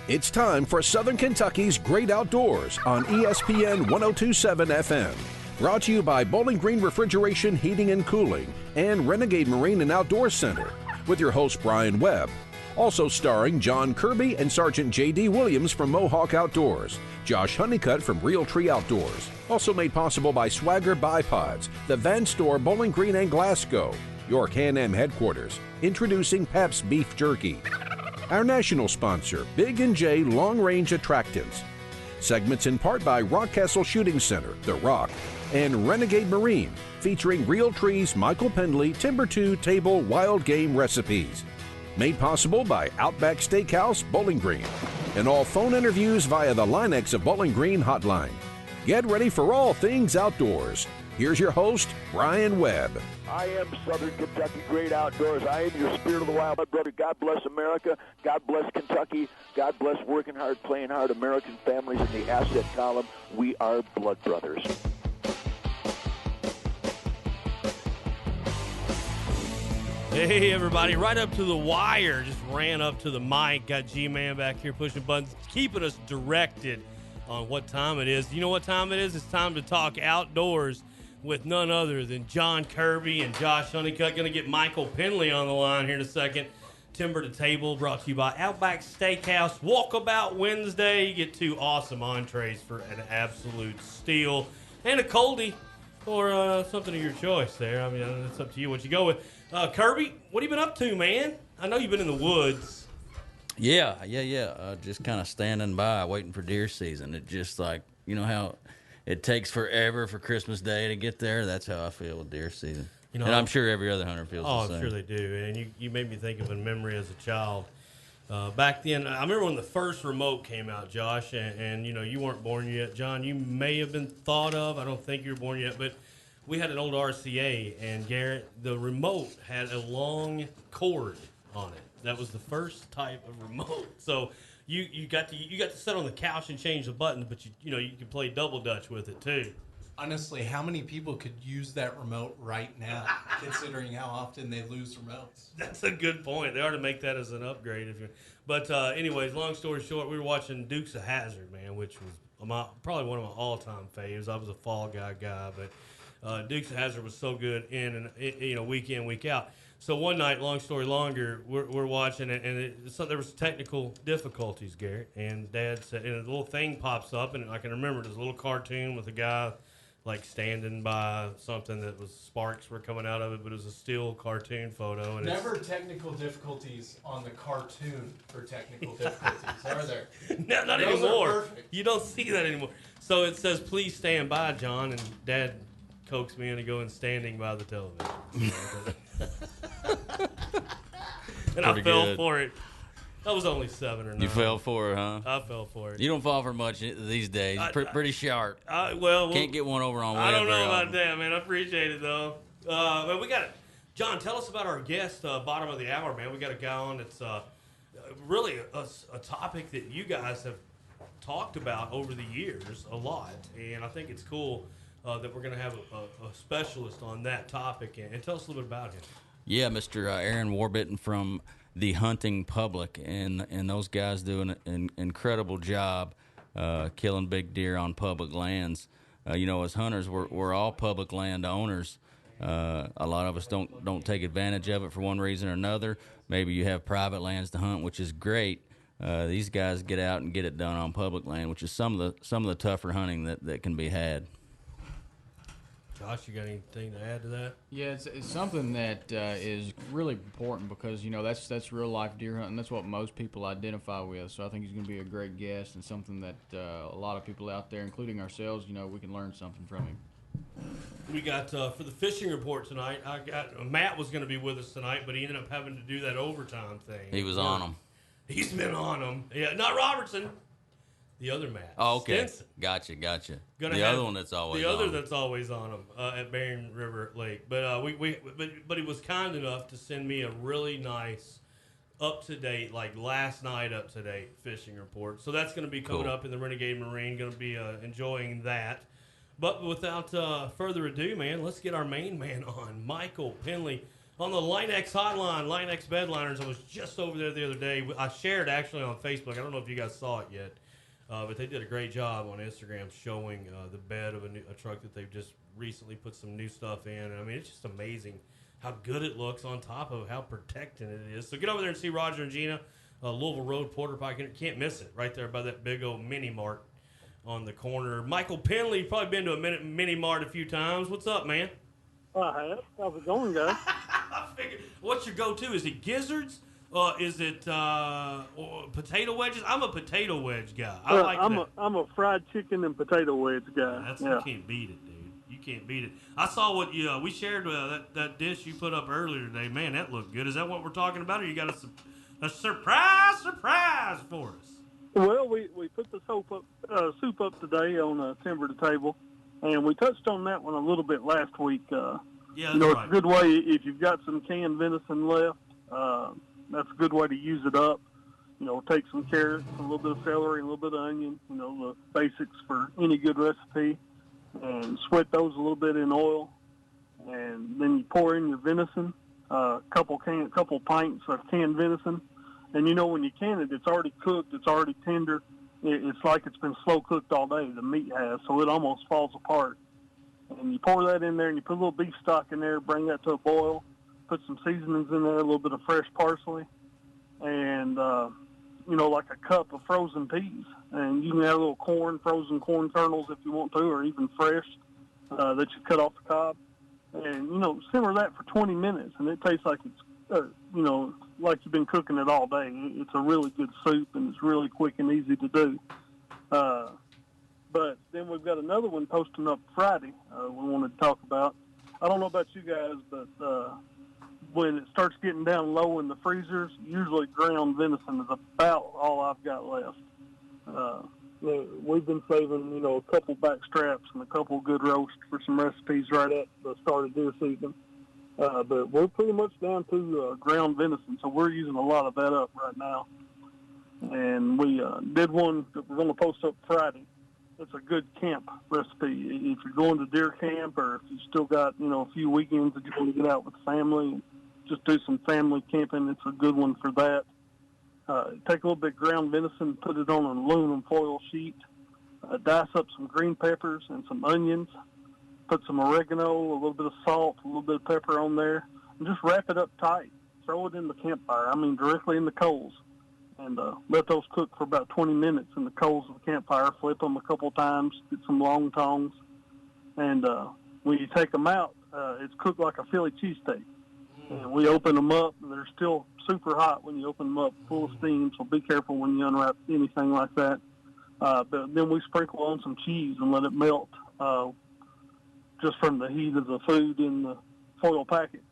It's time for Southern Kentucky's Great Outdoors on ESPN 1027 FM. Brought to you by Bowling Green Refrigeration, Heating and Cooling and Renegade Marine and Outdoor Center. With your host, Brian Webb. Also starring John Kirby and Sergeant J.D. Williams from Mohawk Outdoors. Josh Honeycutt from Realtree Outdoors. Also made possible by Swagger Bipods, the Van Store Bowling Green and Glasgow. Your Can-Am headquarters. Introducing Pabst Beef Jerky. Our national sponsor, Big & J Long Range Attractants. Segments in part by Rockcastle Shooting Center, The Rock, and Renegade Marine, featuring Realtree's Michael Pendley Timber 2 Table Wild Game Recipes. Made possible by Outback Steakhouse, Bowling Green. And all phone interviews via the Linex of Bowling Green hotline. Get ready for all things outdoors. Here's your host, Brian Webb. I am Southern Kentucky Great Outdoors. I am your Spirit of the Wild brother. God bless America. God bless Kentucky. God bless working hard, playing hard American families in the asset column. We are blood brothers. Hey, everybody. Right up to the wire. Just ran up to the mic. Got G-Man back here pushing buttons, keeping us directed on what time it is. You know what time it is? It's time to talk outdoors with none other than John Kirby and Josh Honeycutt. Going to get Michael Pendley on the line here in a second. Timber to Table brought to you by Outback Steakhouse. Walkabout Wednesday. You get two awesome entrees for an absolute steal. And a coldie or something of your choice there. I mean, it's up to you what you go with. Kirby, what have you been up to, man? I know you've been in the woods. Yeah. Just kind of standing by, waiting for deer season. It just like, you know how it takes forever for Christmas Day to get there? That's how I feel with deer season. You know, and I'm sure every other hunter feels the same. I'm sure they do. And you made me think of a memory as a child. Back then, I remember when the first remote came out, Josh, and you know, you weren't born yet. John, you may have been thought of. I don't think you were born yet, but we had an old RCA, and Garrett, the remote had a long cord on it. That was the first type of remote. So you got to sit on the couch and change the buttons, but you could play double dutch with it too. Honestly, how many people could use that remote right now, considering how often they lose remotes? That's a good point. They ought to make that as an upgrade. But anyways, long story short, we were watching Dukes of Hazzard, man, which was probably one of my all-time faves. I was a Fall Guy, but Dukes of Hazzard was so good week in, week out. So one night, long story longer, we're watching it, and there was technical difficulties, Garrett. And Dad said, and a little thing pops up, and I can remember it was a little cartoon with a guy like standing by something that was sparks were coming out of it, but it was a still cartoon photo. And never technical difficulties on the cartoon for technical difficulties, are there? No, not Those anymore. You don't see that anymore. So it says, "Please stand by, John," and Dad coaxed me into going standing by the television. And I fell for it. I was only 7 or 9. You fell for it, huh? I fell for it. You don't fall for much these days. Pretty sharp. Can't get one over on Webb. I don't know about that, man. I appreciate it, though. But we got it. John, tell us about our guest, bottom of the hour, man. We got a guy on that's really a topic that you guys have talked about over the years a lot, and I think it's cool that we're going to have a specialist on that topic. And tell us a little bit about him. Yeah, Mr. Aaron Warbitten from the Hunting Public, and those guys do an incredible job killing big deer on public lands. As hunters, we're all public land owners. A lot of us don't take advantage of it for one reason or another. Maybe you have private lands to hunt, which is great. These guys get out and get it done on public land, which is some of the tougher hunting that can be had. Josh, you got anything to add to that? Yeah, it's something that is really important because, that's real life deer hunting. That's what most people identify with. So I think he's going to be a great guest and something that a lot of people out there, including ourselves, we can learn something from him. We got, for the fishing report tonight, Matt was going to be with us tonight, but he ended up having to do that overtime thing. He was on them. He's been on them. Yeah, not Robertson. The other Matt. Oh, okay. Stinson. Gotcha. The other one that's always on. The other that's always on them at Bering River Lake. But but he was kind enough to send me a really nice, up-to-date, like last night up-to-date fishing report. So that's going to be coming up in the Renegade Marine. Going to be enjoying that. But without further ado, man, let's get our main man on, Michael Pendley. On the Line-X hotline, Line-X bedliners, I was just over there the other day. I shared actually on Facebook. I don't know if you guys saw it yet, but they did a great job on Instagram showing the bed of a truck that they've just recently put some new stuff in. And I mean, it's just amazing how good it looks on top of how protecting it is. So get over there and see Roger and Gina, Louisville Road, Porter Pike. Can't miss it right there by that big old mini mart on the corner. Michael Penley, you've probably been to a mini mart a few times. What's up, man? I have. How's it going, guys? I figured, what's your go-to? Is it gizzards? Is it potato wedges? I'm a potato wedge guy. I'm a fried chicken and potato wedge guy. You can't beat it, dude. You can't beat it. I saw what we shared that dish you put up earlier today. Man, that looked good. Is that what we're talking about, or you got a surprise for us? Well, we put the soup up today on Timber to Table, and we touched on that one a little bit last week. It's a good way if you've got some canned venison left. That's a good way to use it up. Take some carrots, a little bit of celery, a little bit of onion. The basics for any good recipe, and sweat those a little bit in oil, and then you pour in your venison, couple pints of canned venison, and when you can it, it's already cooked, it's already tender. It's like it's been slow cooked all day. The meat has, so it almost falls apart. And you pour that in there, and you put a little beef stock in there, bring that to a boil, put some seasonings in there, a little bit of fresh parsley, and like a cup of frozen peas. And you can add a little frozen corn kernels if you want to, or even fresh that you cut off the cob. And, simmer that for 20 minutes, and it tastes like it's, like you've been cooking it all day. It's a really good soup, and it's really quick and easy to do. But then we've got another one posting up Friday we wanted to talk about. I don't know about you guys, but when it starts getting down low in the freezers, usually ground venison is about all I've got left. We've been saving, a couple back straps and a couple good roasts for some recipes right at the start of deer season. But we're pretty much down to ground venison, so we're using a lot of that up right now. And we did one that we're going to post up Friday. It's a good camp recipe. If you're going to deer camp, or if you still got, a few weekends that you want to get out with the family and just do some family camping, it's a good one for that. Take a little bit of ground venison, put it on an aluminum foil sheet, dice up some green peppers and some onions, put some oregano, a little bit of salt, a little bit of pepper on there, and just wrap it up tight. Throw it in the campfire, directly in the coals, and let those cook for about 20 minutes in the coals of the campfire. Flip them a couple times, get some long tongs, and when you take them out, it's cooked like a Philly cheesesteak. And we open them up, and they're still super hot when you open them up, full of steam, so be careful when you unwrap anything like that. But then we sprinkle on some cheese and let it melt just from the heat of the food in the foil packet.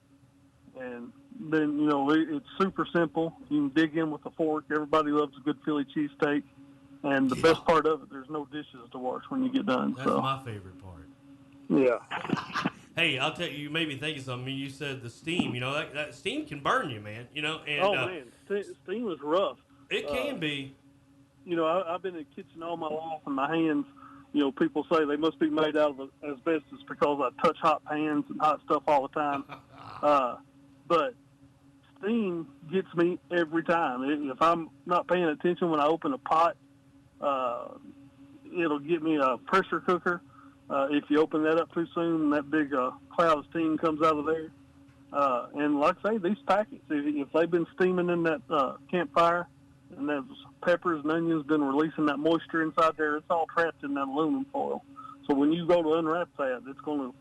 And then, it's super simple. You can dig in with a fork. Everybody loves a good Philly cheesesteak. And the best part of it, there's no dishes to wash when you get done. That's my favorite part. Yeah. Hey, I'll tell you, you made me think of something. You said the steam, that steam can burn you, man, and, man, steam is rough. It can be. I've been in the kitchen all my life, and my hands, people say they must be made out of asbestos because I touch hot pans and hot stuff all the time. But steam gets me every time. If I'm not paying attention when I open a pot, it'll get me a pressure cooker. If you open that up too soon, that big cloud of steam comes out of there. And like I say, these packets, if they've been steaming in that campfire, and those peppers and onions been releasing that moisture inside there, it's all trapped in that aluminum foil. So when you go to unwrap that, it's going to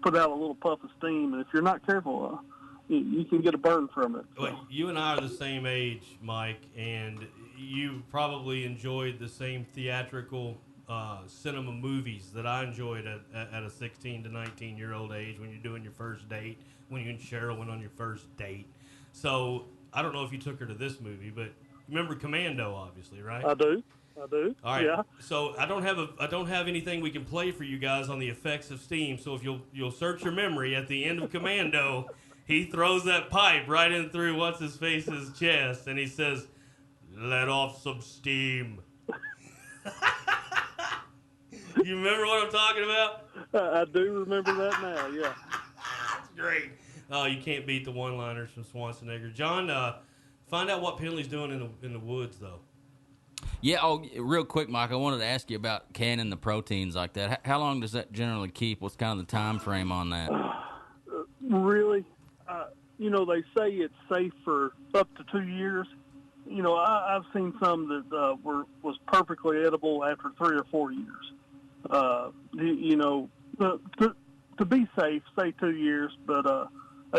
put out a little puff of steam. And if you're not careful, you can get a burn from it. So. Well, you and I are the same age, Mike, and you probably enjoyed the same theatrical cinema movies that I enjoyed at a 16 to 19-year-old age when you're doing your first date, when you and Cheryl went on your first date. So I don't know if you took her to this movie, but remember Commando, obviously, right? I do. All right. Yeah. So I don't have anything we can play for you guys on the effects of steam. So if you'll search your memory at the end of Commando, he throws that pipe right in through what's his face's chest, and he says, "Let off some steam." You remember what I'm talking about? I do remember that now, yeah. That's great. Oh, you can't beat the one-liners from Schwarzenegger. John, find out what Penley's doing in the woods, though. Yeah. Oh, real quick, Mike. I wanted to ask you about canning the proteins like that. How long does that generally keep? What's kind of the time frame on that? Really, they say it's safe for up to 2 years. I've seen some that was perfectly edible after 3 or 4 years. To be safe, say 2 years, but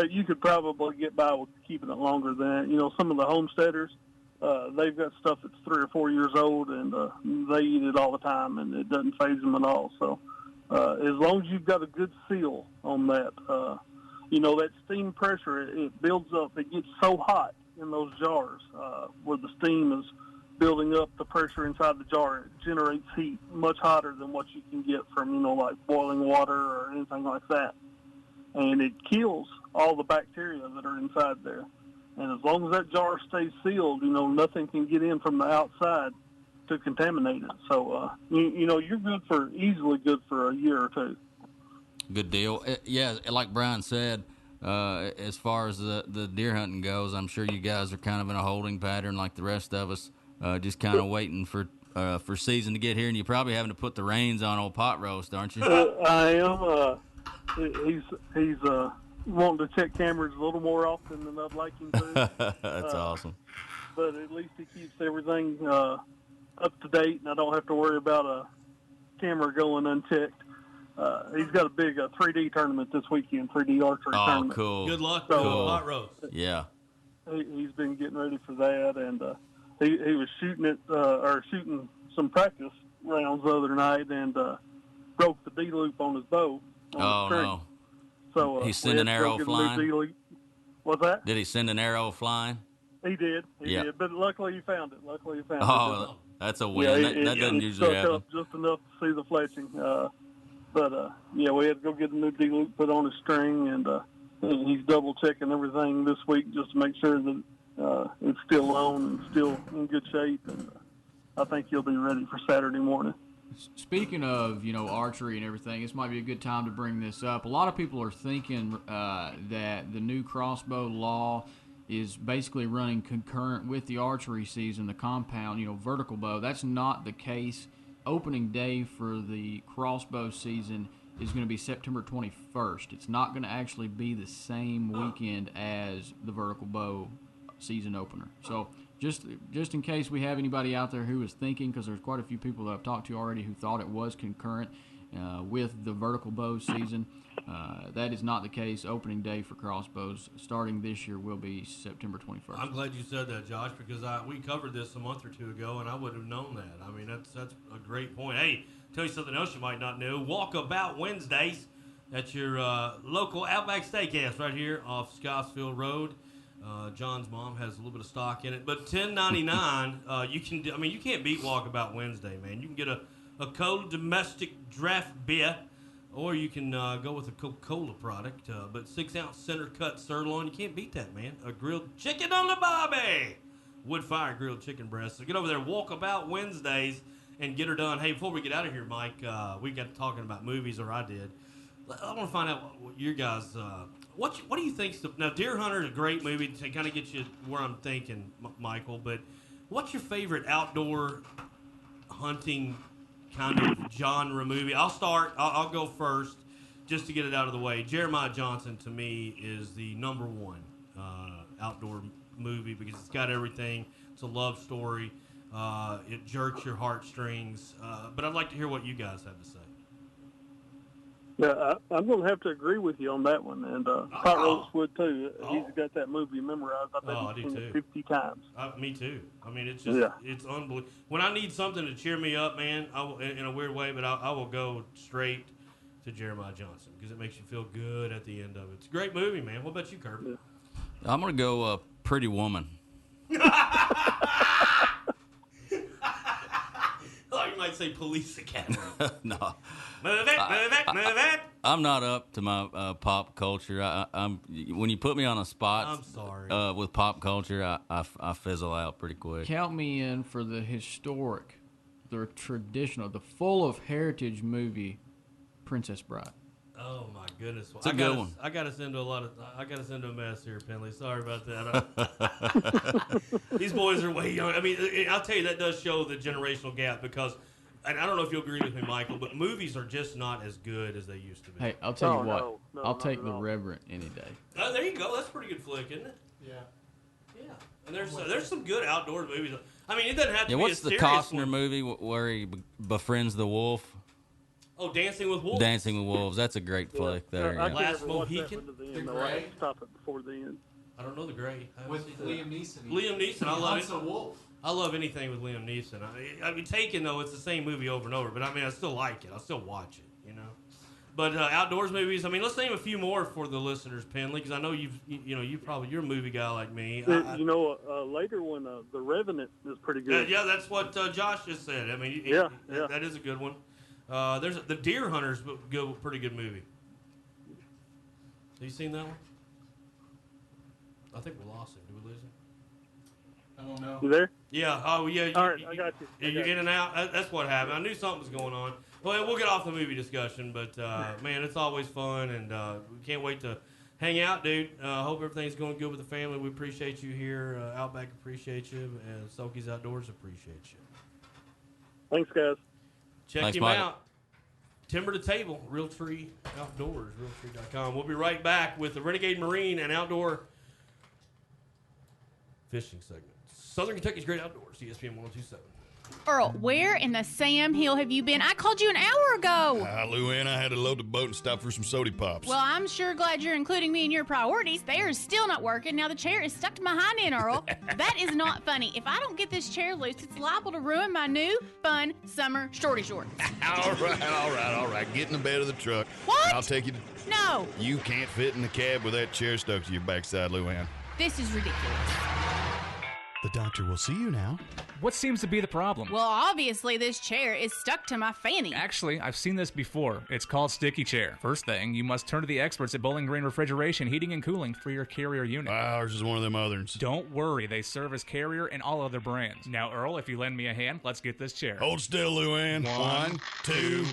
you could probably get by with keeping it longer than that. Some of the homesteaders, they've got stuff that's 3 or 4 years old, and they eat it all the time, and it doesn't faze them at all. So as long as you've got a good seal on that, that steam pressure, it builds up. It gets so hot in those jars where the steam is building up the pressure inside the jar. It generates heat much hotter than what you can get from, like boiling water or anything like that. And it kills all the bacteria that are inside there. And as long as that jar stays sealed, nothing can get in from the outside to contaminate it. So, you're easily good for a year or two. Good deal. Yeah, like Brian said, as far as the deer hunting goes, I'm sure you guys are kind of in a holding pattern like the rest of us, just kind of waiting for season to get here, and you're probably having to put the reins on old pot roast, aren't you? I am. He's wanting to check cameras a little more often than I'd like him to. That's awesome. But at least he keeps everything up to date, and I don't have to worry about a camera going unchecked. He's got a big 3D tournament this weekend, 3D archery tournament. Oh, cool. Good luck So, with pot roast. Yeah. He's been getting ready for that, and he was shooting some practice rounds the other night and broke the D-loop on his bow. On the string. No. So he sent an arrow flying? What's that? Did he send an arrow flying? He did. He Yeah. did. But luckily he found it. Oh, that's a win. That doesn't usually happen. Up just enough to see the fletching. We had to go get a new D-loop put on his string, and he's double-checking everything this week just to make sure that it's still on and still in good shape. And I think he'll be ready for Saturday morning. Speaking of, archery and everything, this might be a good time to bring this up. A lot of people are thinking that the new crossbow law is basically running concurrent with the archery season, the compound, vertical bow. That's not the case. Opening day for the crossbow season is going to be September 21st. It's not going to actually be the same weekend as the vertical bow season opener. So just in case we have anybody out there who is thinking, because there's quite a few people that I've talked to already who thought it was concurrent with the vertical bow season, that is not the case. Opening day for crossbows starting this year will be September 21st. I'm glad you said that, Josh, because we covered this a month or two ago, and I would have known that. I mean, that's a great point. Hey, tell you something else you might not know. Walkabout Wednesdays at your local Outback Steakhouse right here off Scottsville Road. John's mom has a little bit of stock in it, but $10.99. You can't beat Walkabout Wednesday, man. You can get a cold domestic draft beer, or you can go with a Coca-Cola product. But 6-ounce center cut sirloin, you can't beat that, man. A grilled chicken on the barbie, wood fire grilled chicken breast. So get over there, Walkabout Wednesdays, and get her done. Hey, before we get out of here, Mike, we got talking about movies, or I did. I want to find out what your guys. What do you think? Now, Deer Hunter is a great movie to kind of get you where I'm thinking, Michael. But what's your favorite outdoor hunting kind of genre movie? I'll start. I'll go first, just to get it out of the way. Jeremiah Johnson, to me, is the number one outdoor movie because it's got everything. It's a love story. It jerks your heartstrings. But I'd like to hear what you guys have to say. Yeah, I'm going to have to agree with you on that one, and Pot Roast would too. He's got that movie memorized. I think he's seen it 50 times. Me too. I mean, it's just it's unbelievable. When I need something to cheer me up, man, in a weird way, but I will go straight to Jeremiah Johnson because it makes you feel good at the end of it. It's a great movie, man. What about you, Kirby? Yeah. I'm going to go Pretty Woman. Oh, you might say Police Academy. No. Move it. I'm not up to my pop culture. I'm when you put me on a spot. I'm sorry. With pop culture, I fizzle out pretty quick. Count me in for the historic, the traditional, the full of heritage movie, Princess Bride. Oh my goodness! It's a good one. I got us into a mess here, Penley. Sorry about that. These boys are way young. I mean, I'll tell you, that does show the generational gap because, and I don't know if you'll agree with me, Michael, but movies are just not as good as they used to be. Hey, I'll tell you what. I'll take The Reverend any day. Oh, there you go. That's a pretty good flick, isn't it? Yeah. Yeah. And there's some good outdoor movies. I mean, it doesn't have to be what's a the serious Costner one. movie where he befriends the wolf? Oh, Dancing with Wolves. Dancing with Wolves. That's a great flick there. I Yeah. Last never watched that Mohican? one to the The end, though. I had Gray? to stop it before the end. I don't know The Gray. I haven't With seen that. Liam Neeson. Liam Neeson. I love He's it. a wolf. I love anything with Liam Neeson. I mean, Taken, though, it's the same movie over and over. But, I mean, I still like it. I still watch it, you know. But outdoors movies, I mean, let's name a few more for the listeners, Penley, because I know you're a movie guy like me. Later one, The Revenant is pretty good. Yeah, that's what Josh just said. I mean, Yeah. that is a good one. There's The Deer Hunter's pretty good movie. Have you seen that one? I think we lost him. Did we lose him? I don't know. You there? Yeah. Oh, yeah. All right, I got you. You're in and out. That's what happened. I knew something was going on. Well, we'll get off the movie discussion, but man, it's always fun, and we can't wait to hang out, dude. Hope everything's going good with the family. We appreciate you here. Outback appreciate you, and Soky's Outdoors appreciate you. Thanks, guys. Check Thanks, him Michael. out. Timber to Table, Realtree Outdoors, Realtree.com. We'll be right back with the Renegade Marine and Outdoor Fishing segment. Southern Kentucky's Great Outdoors, ESPN 1027. Earl, where in the Sam Hill have you been? I called you an hour ago. Luann, I had to load the boat and stop for some soda pops. Well, I'm sure glad you're including me in your priorities. They are still not working. Now the chair is stuck to my hind end, Earl. That is not funny. If I don't get this chair loose, it's liable to ruin my new, fun summer shorty shorts. all right. Get in the bed of the truck. What? I'll take you to... No, You can't fit in the cab with that chair stuck to your backside, Luann. this is ridiculous. The doctor will see you now. What seems to be the problem? Well, obviously this chair is stuck to my fanny. Actually, I've seen this before. It's called sticky chair. First thing, you must turn to the experts at Bowling Green Refrigeration, Heating and Cooling for your Carrier unit. Ours is one of them others. Don't worry, they service Carrier and all other brands. Now, Earl, if you lend me a hand, let's get this chair. Hold still, Luann. 1, 2...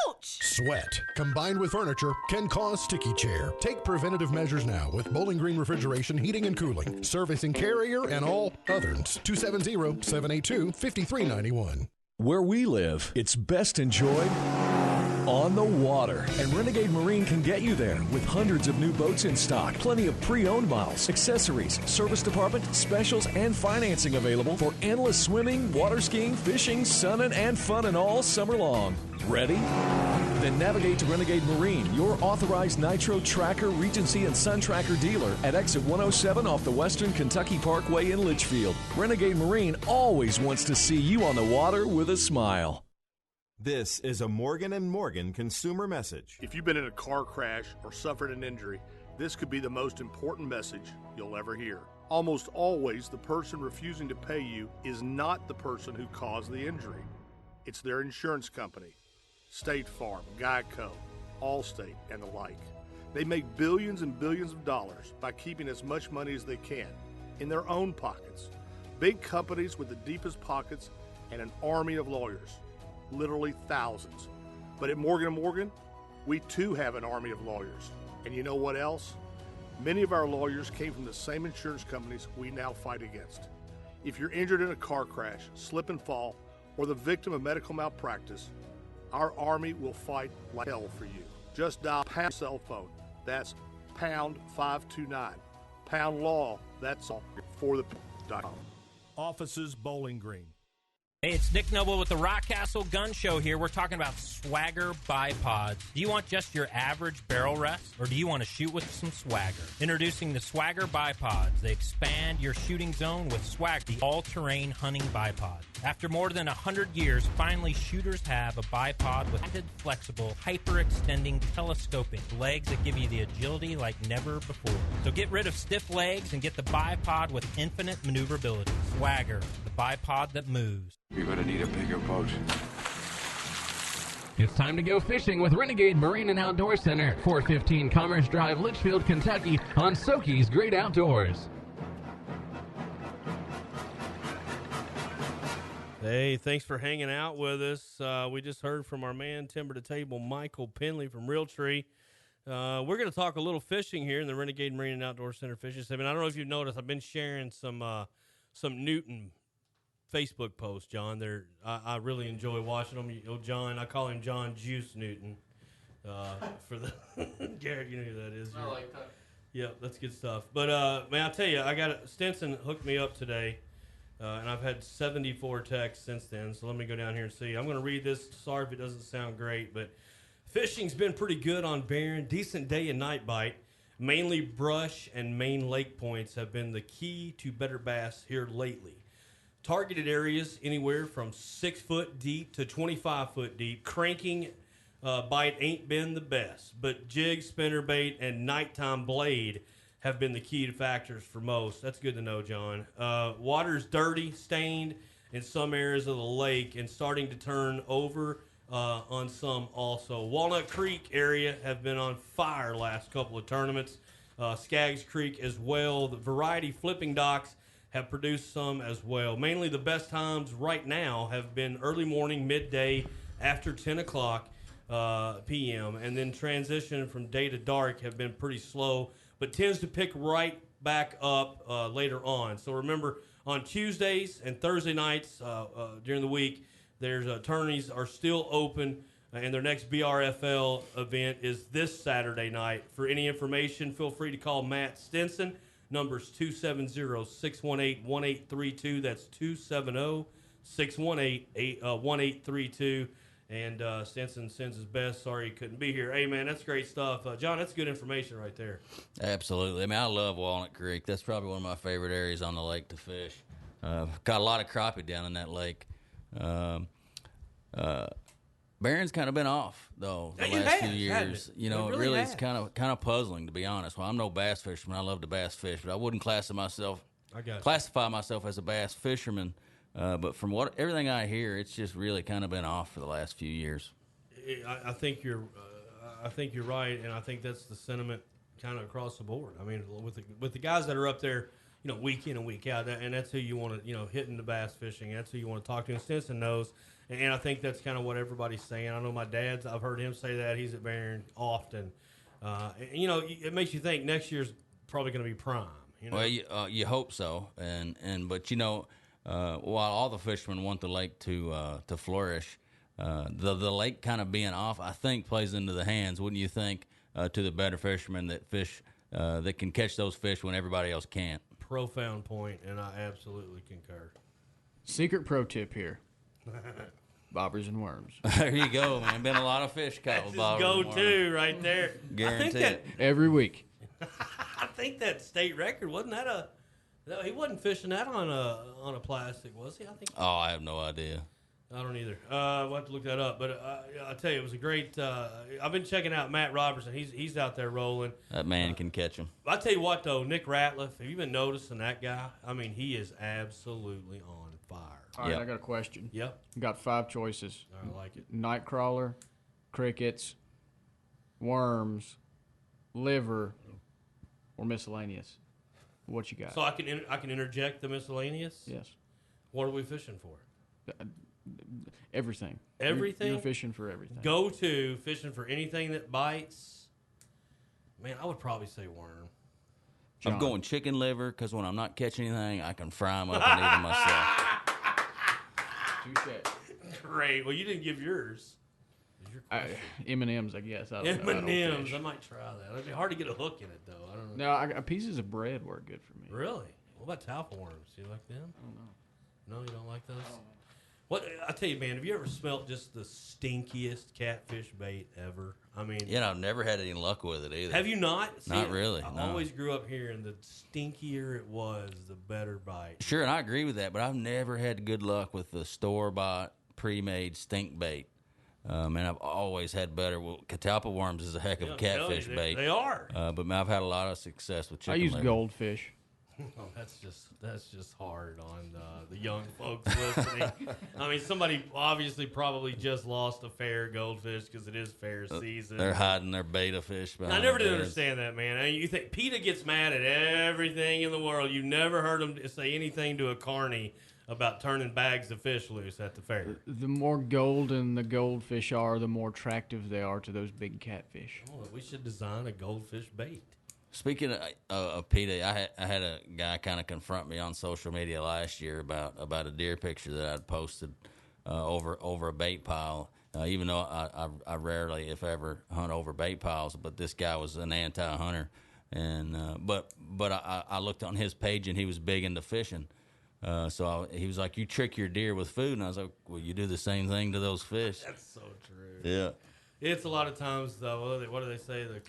Ouch! Sweat, combined with furniture, can cause sticky chair. Take preventative measures now with Bowling Green Refrigeration, Heating and Cooling. Servicing Carrier and all others. 270-782-5391. Where we live, it's best enjoyed on the water. And Renegade Marine can get you there with hundreds of new boats in stock, plenty of pre-owned models, accessories, service department, specials, and financing available for endless swimming, water skiing, fishing, sunning, and fun and all summer long. Ready? Then navigate to Renegade Marine, your authorized Nitro Tracker, Regency, and Sun Tracker dealer at exit 107 off the Western Kentucky Parkway in Litchfield. Renegade Marine always wants to see you on the water with a smile. This is a Morgan & Morgan consumer message. If you've been in a car crash or suffered an injury, this could be the most important message you'll ever hear. Almost always, the person refusing to pay you is not the person who caused the injury. It's their insurance company. State Farm, Geico, Allstate, and the like. They make billions and billions of dollars by keeping as much money as they can in their own pockets. Big companies with the deepest pockets and an army of lawyers, literally thousands. But at Morgan & Morgan, we too have an army of lawyers. And you know what else? Many of our lawyers came from the same insurance companies we now fight against. If you're injured in a car crash, slip and fall, or the victim of medical malpractice, our Army will fight like hell for you. Just dial pound cell phone. That's pound 529. Pound law. That's all for the .com. Offices Bowling Green. Hey, it's Nick Noble with the Rockcastle Gun Show here. We're talking about Swagger bipods. Do you want just your average barrel rest, or do you want to shoot with some swagger? Introducing the Swagger bipods. They expand your shooting zone with Swagger, the all-terrain hunting bipod. After more than 100 years, finally shooters have a bipod with flexible, hyper-extending, telescoping legs that give you the agility like never before. So get rid of stiff legs and get the bipod with infinite maneuverability. Swagger, the bipod that moves. You're going to need a bigger boat. It's time to go fishing with Renegade Marine and Outdoor Center, 415 Commerce Drive, Litchfield, Kentucky, on SOKY's Great Outdoors. Hey, thanks for hanging out with us. We just heard from our man, Timber to Table, Michael Penley from Realtree. We're going to talk a little fishing here in the Renegade Marine and Outdoor Center fishing segment. I don't know if you've noticed, I've been sharing some Newton Facebook posts, John. I really enjoy watching them. John, I call him John Juice Newton. For the Garrett, you know who that is. I like that. Yeah, that's good stuff. But man, I'll tell you, Stinson hooked me up today. And I've had 74 texts since then, so let me go down here and see. I'm going to read this. Sorry if it doesn't sound great, but fishing's been pretty good on Barron. Decent day and night bite. Mainly brush and main lake points have been the key to better bass here lately. Targeted areas anywhere from 6 foot deep to 25 foot deep. Cranking bite ain't been the best, but jig, spinnerbait, and nighttime blade have been the key factors for most. That's good to know, John. Water's dirty, stained in some areas of the lake, and starting to turn over on some also. Walnut Creek area have been on fire last couple of tournaments. Skaggs Creek as well. The variety flipping docks have produced some as well. Mainly the best times right now have been early morning, midday, after 10 o'clock p.m., and then transition from day to dark have been pretty slow, but tends to pick right back up later on. So remember, on Tuesdays and Thursday nights during the week, there's tourneys are still open, and their next BRFL event is this Saturday night. For any information, feel free to call Matt Stinson. Number's 270-618-1832. That's 270-618-1832. And Stinson sends his best. Sorry he couldn't be here. Hey, man, that's great stuff. John, that's good information right there. Absolutely. I mean, I love Walnut Creek. That's probably one of my favorite areas on the lake to fish. Got a lot of crappie down in that lake. Barron's kind of been off, though, the last few years. You know, it really is kind of puzzling, to be honest. Well, I'm no bass fisherman. I love to bass fish, but I wouldn't classify myself as a bass fisherman. But from everything I hear, it's just really kind of been off for the last few years. I think you're right, and I think that's the sentiment kind of across the board. I mean, with the guys that are up there, you know, week in and week out, and that's who you want to, you know, hitting the bass fishing. That's who you want to talk to. And Stinson knows, and I think that's kind of what everybody's saying. I know my dad's. I've heard him say that. He's at Barron often. And, you know, it makes you think next year's probably going to be prime. You know? Well, you hope so, but you know. While all the fishermen want the lake to flourish, the lake kind of being off, I think, plays into the hands, wouldn't you think, to the better fishermen that fish that can catch those fish when everybody else can't. Profound point, and I absolutely concur. Secret pro tip here: bobbers and worms. There you go, man. Been a lot of fish caught with bobbers and worms. Go-to right there. Guaranteed. Every week. I think that state record wasn't that No, he wasn't fishing that on a plastic, was he? I think. Oh, I have no idea. I don't either. We'll have to look that up. But I'll tell you, it was a great. I've been checking out Matt Robertson. He's out there rolling. That man can catch him. I tell you what, though, Nick Ratliff. Have you been noticing that guy? I mean, he is absolutely on fire. All right, I got a question. Yep. Got 5 choices. I like it. Nightcrawler, crickets, worms, liver, or miscellaneous. What you got? So I can interject the miscellaneous? Yes. What are we fishing for? Everything. Everything? You're fishing for everything. Go to fishing for anything that bites. Man, I would probably say worm. John. I'm going chicken liver because when I'm not catching anything, I can fry them up and eat them myself. Touche. Great. Well, you didn't give yours. M&M's, I guess. M&M's. I might try that. It'd be hard to get a hook in it, though. I don't know. No, pieces of bread work good for me. Really? What about towel worms? Do you like them? I don't know. No, you don't like those? What I tell you, man, have you ever smelt just the stinkiest catfish bait ever? I mean, I've never had any luck with it either. Have you not? See, not really. I no. always grew up here, and the stinkier it was, the better bite. Sure, and I agree with that, but I've never had good luck with the store-bought, pre-made stink bait. And I've always had better. Well, catalpa worms is a heck of a catfish bait. They are. But I've had a lot of success with chicken I use liver. goldfish. Oh, that's just hard on the young folks listening. I mean, somebody obviously probably just lost a fair goldfish because it is fair season. They're hiding their beta fish. I never did understand that, man. I mean, you think PETA gets mad at everything in the world. You never heard him say anything to a carny about turning bags of fish loose at the fair. The more golden the goldfish are, the more attractive they are to those big catfish. Oh, we should design a goldfish bait. Speaking of Peter, I had a guy kind of confront me on social media last year about a deer picture that I'd posted over a bait pile. Even though I rarely, if ever, hunt over bait piles, but this guy was an anti-hunter, and but I looked on his page and he was big into fishing. He was like, "You trick your deer with food," and I was like, "Well, you do the same thing to those fish." That's so true. Yeah. It's a lot of times though. What do they say? The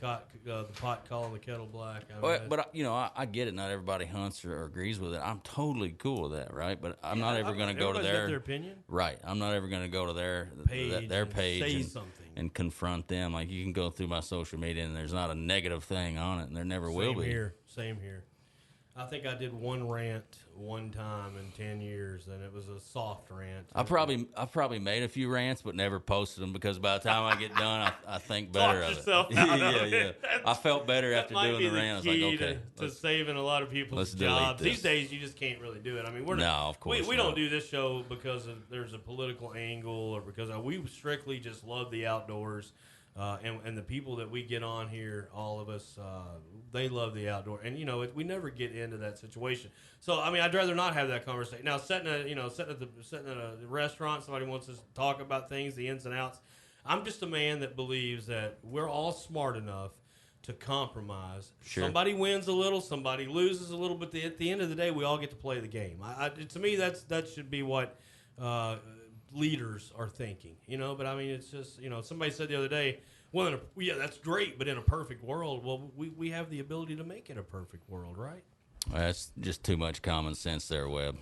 pot calling the kettle black. I get it. Not everybody hunts or agrees with it. I'm totally cool with that, right? But I'm not ever going to go to their opinion. Right. I'm not ever going to go to their page and confront them. Like, you can go through my social media and there's not a negative thing on it, and there never will be. Same here. I think I did one rant one time in 10 years, and it was a soft rant. I probably made a few rants, but never posted them, because by the time I get done, I think better of it. Yeah. I felt better after doing the rant. I was like, okay, to saving a lot of people's jobs. These days, you just can't really do it. I mean, of course we don't do this show because there's a political angle, or because we strictly just love the outdoors. And the people that we get on here, all of us, they love the outdoor, and we never get into that situation. So I mean, I'd rather not have that conversation. Now, sitting at a restaurant, somebody wants us to talk about things, the ins and outs. I'm just a man that believes that we're all smart enough to compromise. Sure. Somebody wins a little, somebody loses a little, but at the end of the day, we all get to play the game. To me, that should be what leaders are thinking, but I mean, it's just, somebody said the other day, well, that's great, but in a perfect world, well, we have the ability to make it a perfect world, right? Well, that's just too much common sense there, Webb.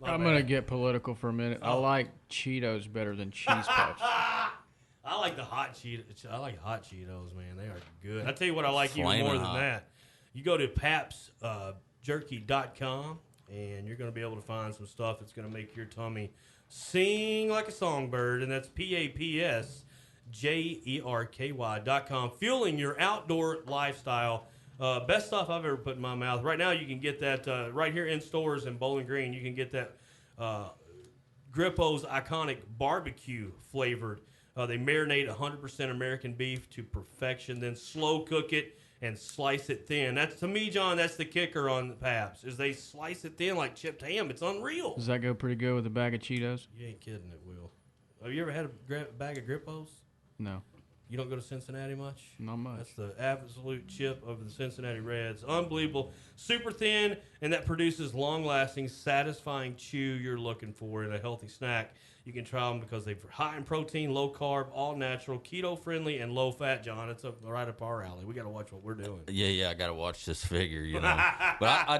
I'm going to get political for a minute. I like Cheetos better than Cheese Puffs. I like the hot Cheetos. I like hot Cheetos, man. They are good. I tell you what I like even more than that. You go to papsjerky.com, and you're going to be able to find some stuff that's going to make your tummy sing like a songbird, and that's papsjerky.com. Fueling your outdoor lifestyle. Best stuff I've ever put in my mouth. Right now, you can get that right here in stores in Bowling Green. You can get that Grippo's iconic barbecue flavored. They marinate 100% American beef to perfection, then slow cook it and slice it thin. That's, to me, John, that's the kicker on the Paps, is they slice it thin like chipped ham. It's unreal. Does that go pretty good with a bag of Cheetos? You ain't kidding, it will. Have you ever had a bag of Grippos? No. You don't go to Cincinnati much? Not much. That's the absolute chip of the Cincinnati Reds. Unbelievable. Super thin, and that produces long-lasting, satisfying chew you're looking for in a healthy snack. You can try them because they're high in protein, low carb, all natural, keto friendly, and low fat. John, it's right up our alley. We got to watch what we're doing. Yeah, I got to watch this figure, But I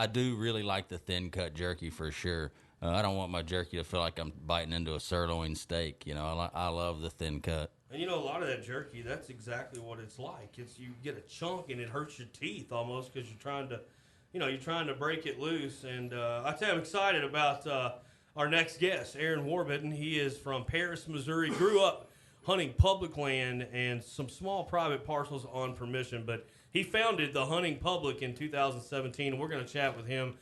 do really like the thin cut jerky for sure. I don't want my jerky to feel like I'm biting into a sirloin steak. I love the thin cut. And a lot of that jerky, that's exactly what it's like. You get a chunk and it hurts your teeth almost because you're trying to break it loose. And I tell you, I'm excited about our next guest, Aaron Warburton. He is from Paris, Missouri. Grew up hunting public land and some small private parcels on permission, but he founded the Hunting Public in 2017, and we're going to chat with him.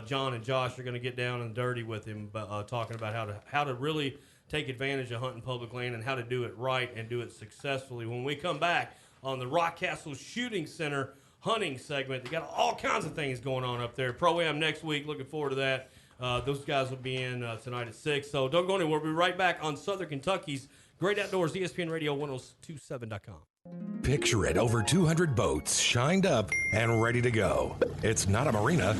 John and Josh are going to get down and dirty with him, talking about how to really take advantage of hunting public land and how to do it right and do it successfully. When we come back on the Rock Castle Shooting Center hunting segment, they got all kinds of things going on up there. Pro-Am next week. Looking forward to that. Those guys will be in tonight at 6. So don't go anywhere. We'll be right back on Southern Kentucky's Great Outdoors, ESPN Radio 1027.com. Picture it, over 200 boats shined up and ready to go. It's not a marina.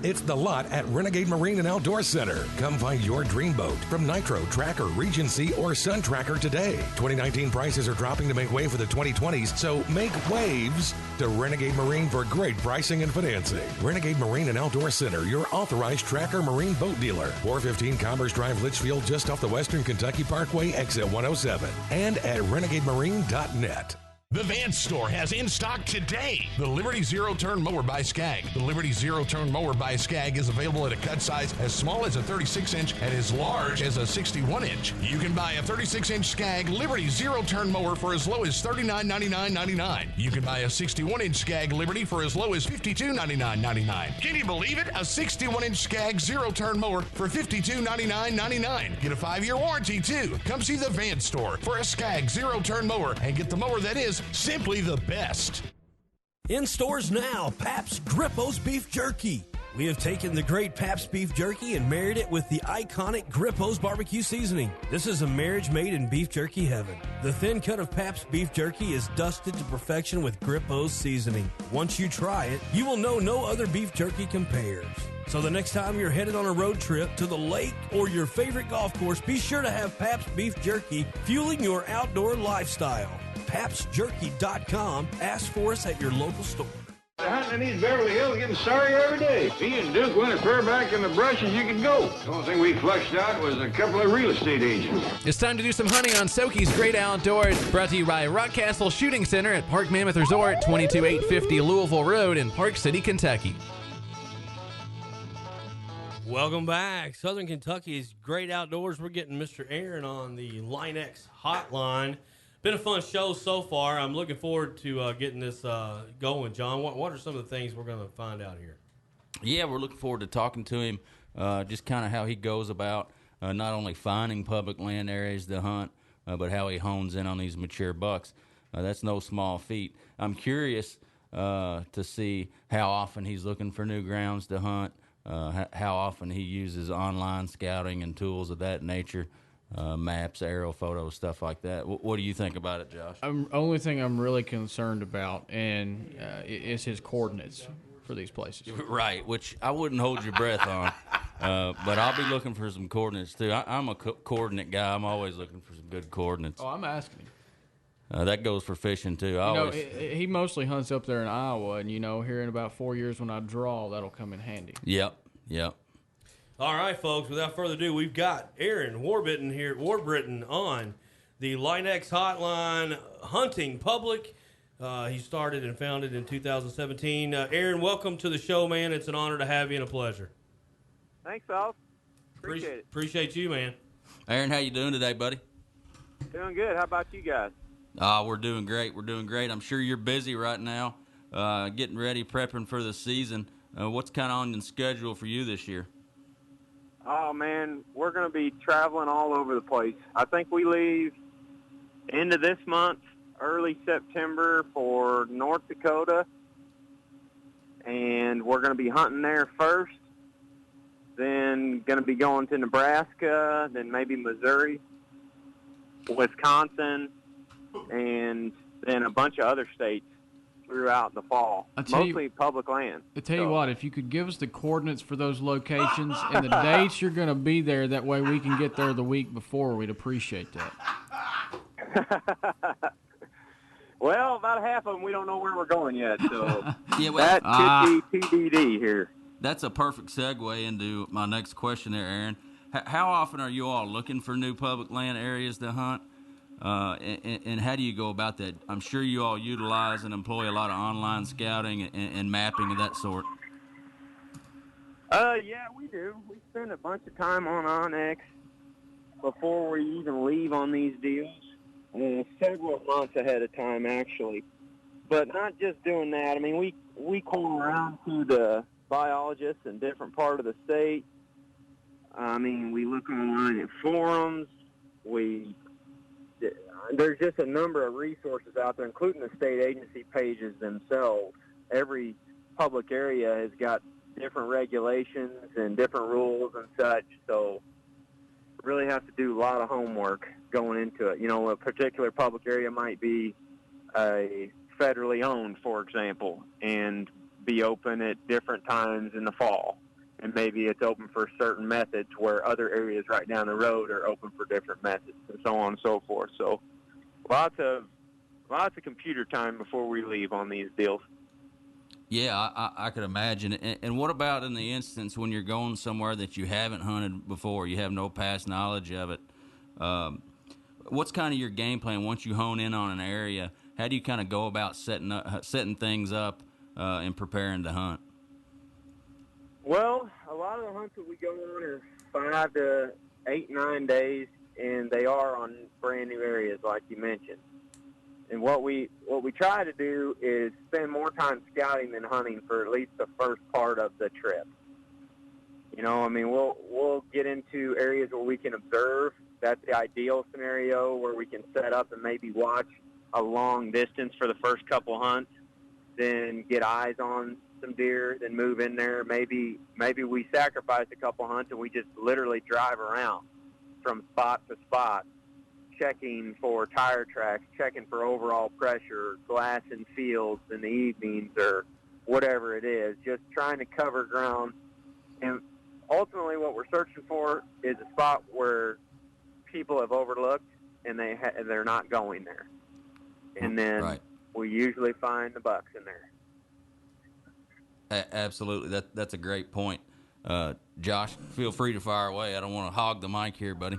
It's the lot at Renegade Marine and Outdoor Center. Come find your dream boat from Nitro, Tracker, Regency, or Sun Tracker today. 2019 prices are dropping to make way for the 2020s, so make waves to Renegade Marine for great pricing and financing. Renegade Marine and Outdoor Center, your authorized Tracker Marine boat dealer. 415 Commerce Drive, Litchfield, just off the Western Kentucky Parkway, exit 107. And at renegademarine.net. The Vance store has in stock today the Liberty Zero-Turn Mower by Skag. The Liberty Zero-Turn Mower by Skag is available at a cut size as small as a 36-inch and as large as a 61-inch. You can buy a 36-inch Skag Liberty Zero-Turn Mower for as low as $39.99.99. You can buy a 61-inch Skag Liberty for as low as $52.99.99. Can you believe it? A 61-inch Skag Zero-Turn Mower for $52.99.99. Get a 5-year warranty, too. Come see the Vance store for a Skag Zero-Turn Mower and get the mower that is simply the best. In stores now, Pabst Grippo's Beef Jerky. We have taken the great Pabst Beef Jerky and married it with the iconic Grippo's Barbecue Seasoning. This is a marriage made in beef jerky heaven. The thin cut of Pabst Beef Jerky is dusted to perfection with Grippo's seasoning. Once you try it, you will know no other beef jerky compares. So the next time you're headed on a road trip to the lake or your favorite golf course, be sure to have Pabst Beef Jerky fueling your outdoor lifestyle. PabstJerky.com. Ask for us at your local store. The hunting in East Beverly Hills getting sorry every day. Me and Duke went as far back in the brush as you could go. The only thing we flushed out was a couple of real estate agents. It's time to do some hunting on SOKY's Great Outdoors. Brought to you by Rock Castle Shooting Center at Park Mammoth Resort, 22850 Louisville Road in Park City, Kentucky. Welcome back. Southern Kentucky's Great Outdoors. We're getting Mr. Aaron on the Line X hotline. Been a fun show so far. I'm looking forward to getting this going, John. What are some of the things we're going to find out here? Yeah, we're looking forward to talking to him, just kind of how he goes about not only finding public land areas to hunt, but how he hones in on these mature bucks. That's no small feat. I'm curious to see how often he's looking for new grounds to hunt, how often he uses online scouting and tools of that nature. Maps, aerial photos, stuff like that. What do you think about it, Josh? Only thing I'm really concerned about is his coordinates for these places. Right, which I wouldn't hold your breath on, but I'll be looking for some coordinates too. I'm a coordinate guy. I'm always looking for some good coordinates. Oh, I'm asking him. That goes for fishing too. He mostly hunts up there in Iowa, and here in about 4 years when I draw, that'll come in handy. Yep. All right, folks, without further ado, we've got Aaron Warbritton on the Line X hotline, hunting public. He started and founded in 2017. Aaron, welcome to the show, man. It's an honor to have you and a pleasure. Thanks, Al. Appreciate it. Appreciate you, man. Aaron, how you doing today, buddy? Doing good. How about you guys? We're doing great. I'm sure you're busy right now, getting ready, prepping for the season. What's kind of on the schedule for you this year? Oh, man, we're going to be traveling all over the place. I think we leave end of this month, early September for North Dakota, and we're going to be hunting there first, then going to be going to Nebraska, then maybe Missouri, Wisconsin, and then a bunch of other states throughout the fall, mostly public land. I tell you what, if you could give us the coordinates for those locations and the dates you're going to be there, that way we can get there the week before, we'd appreciate that. Well, about half of them, we don't know where we're going yet, so that could be TBD here. That's a perfect segue into my next question there, Aaron. How often are you all looking for new public land areas to hunt? And how do you go about that? I'm sure you all utilize and employ a lot of online scouting and mapping of that sort. Yeah, we do. We spend a bunch of time on Onyx before we even leave on these deals, several months ahead of time, actually. But not just doing that. I mean, we call around to the biologists in different part of the state. I mean, we look online at forums. There's just a number of resources out there, including the state agency pages themselves. Every public area has got different regulations and different rules and such, so really have to do a lot of homework going into it. A particular public area might be federally owned, for example, and be open at different times in the fall. And maybe it's open for certain methods where other areas right down the road are open for different methods, and so on and so forth. So lots of computer time before we leave on these deals. Yeah, I could imagine. And what about in the instance when you're going somewhere that you haven't hunted before, you have no past knowledge of it? What's kind of your game plan once you hone in on an area? how do you kind of go about setting things up and preparing to hunt? Well, a lot of the hunts that we go on are 5 to 8, 9 days, and they are on brand new areas, like you mentioned. And what we try to do is spend more time scouting than hunting for at least the first part of the trip. You know, I mean, we'll get into areas where we can observe. That's the ideal scenario, where we can set up and maybe watch a long distance for the first couple hunts, then get eyes on some deer, then move in there. Maybe we sacrifice a couple hunts and we just literally drive around from spot to spot, checking for tire tracks, checking for overall pressure, glassing fields in the evenings or whatever it is, just trying to cover ground. And ultimately what we're searching for is a spot where people have overlooked and they're not going there. And then we usually find the bucks in there. Absolutely. That's a great point. Josh, feel free to fire away. I don't want to hog the mic here, buddy.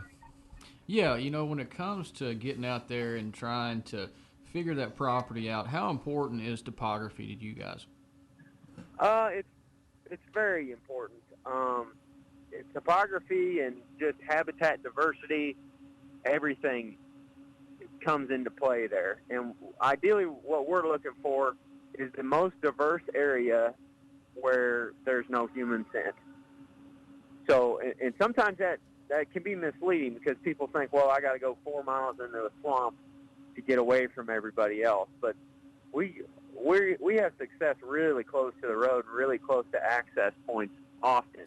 Yeah, you know, when it comes to getting out there and trying to figure that property out, how important is topography to you guys? It's very important. It's topography and just habitat diversity, everything comes into play there. And ideally what we're looking for is the most diverse area where there's no human scent. So, and sometimes that can be misleading because people think, well, I got to go 4 miles into a swamp to get away from everybody else. But we have success really close to the road, really close to access points often.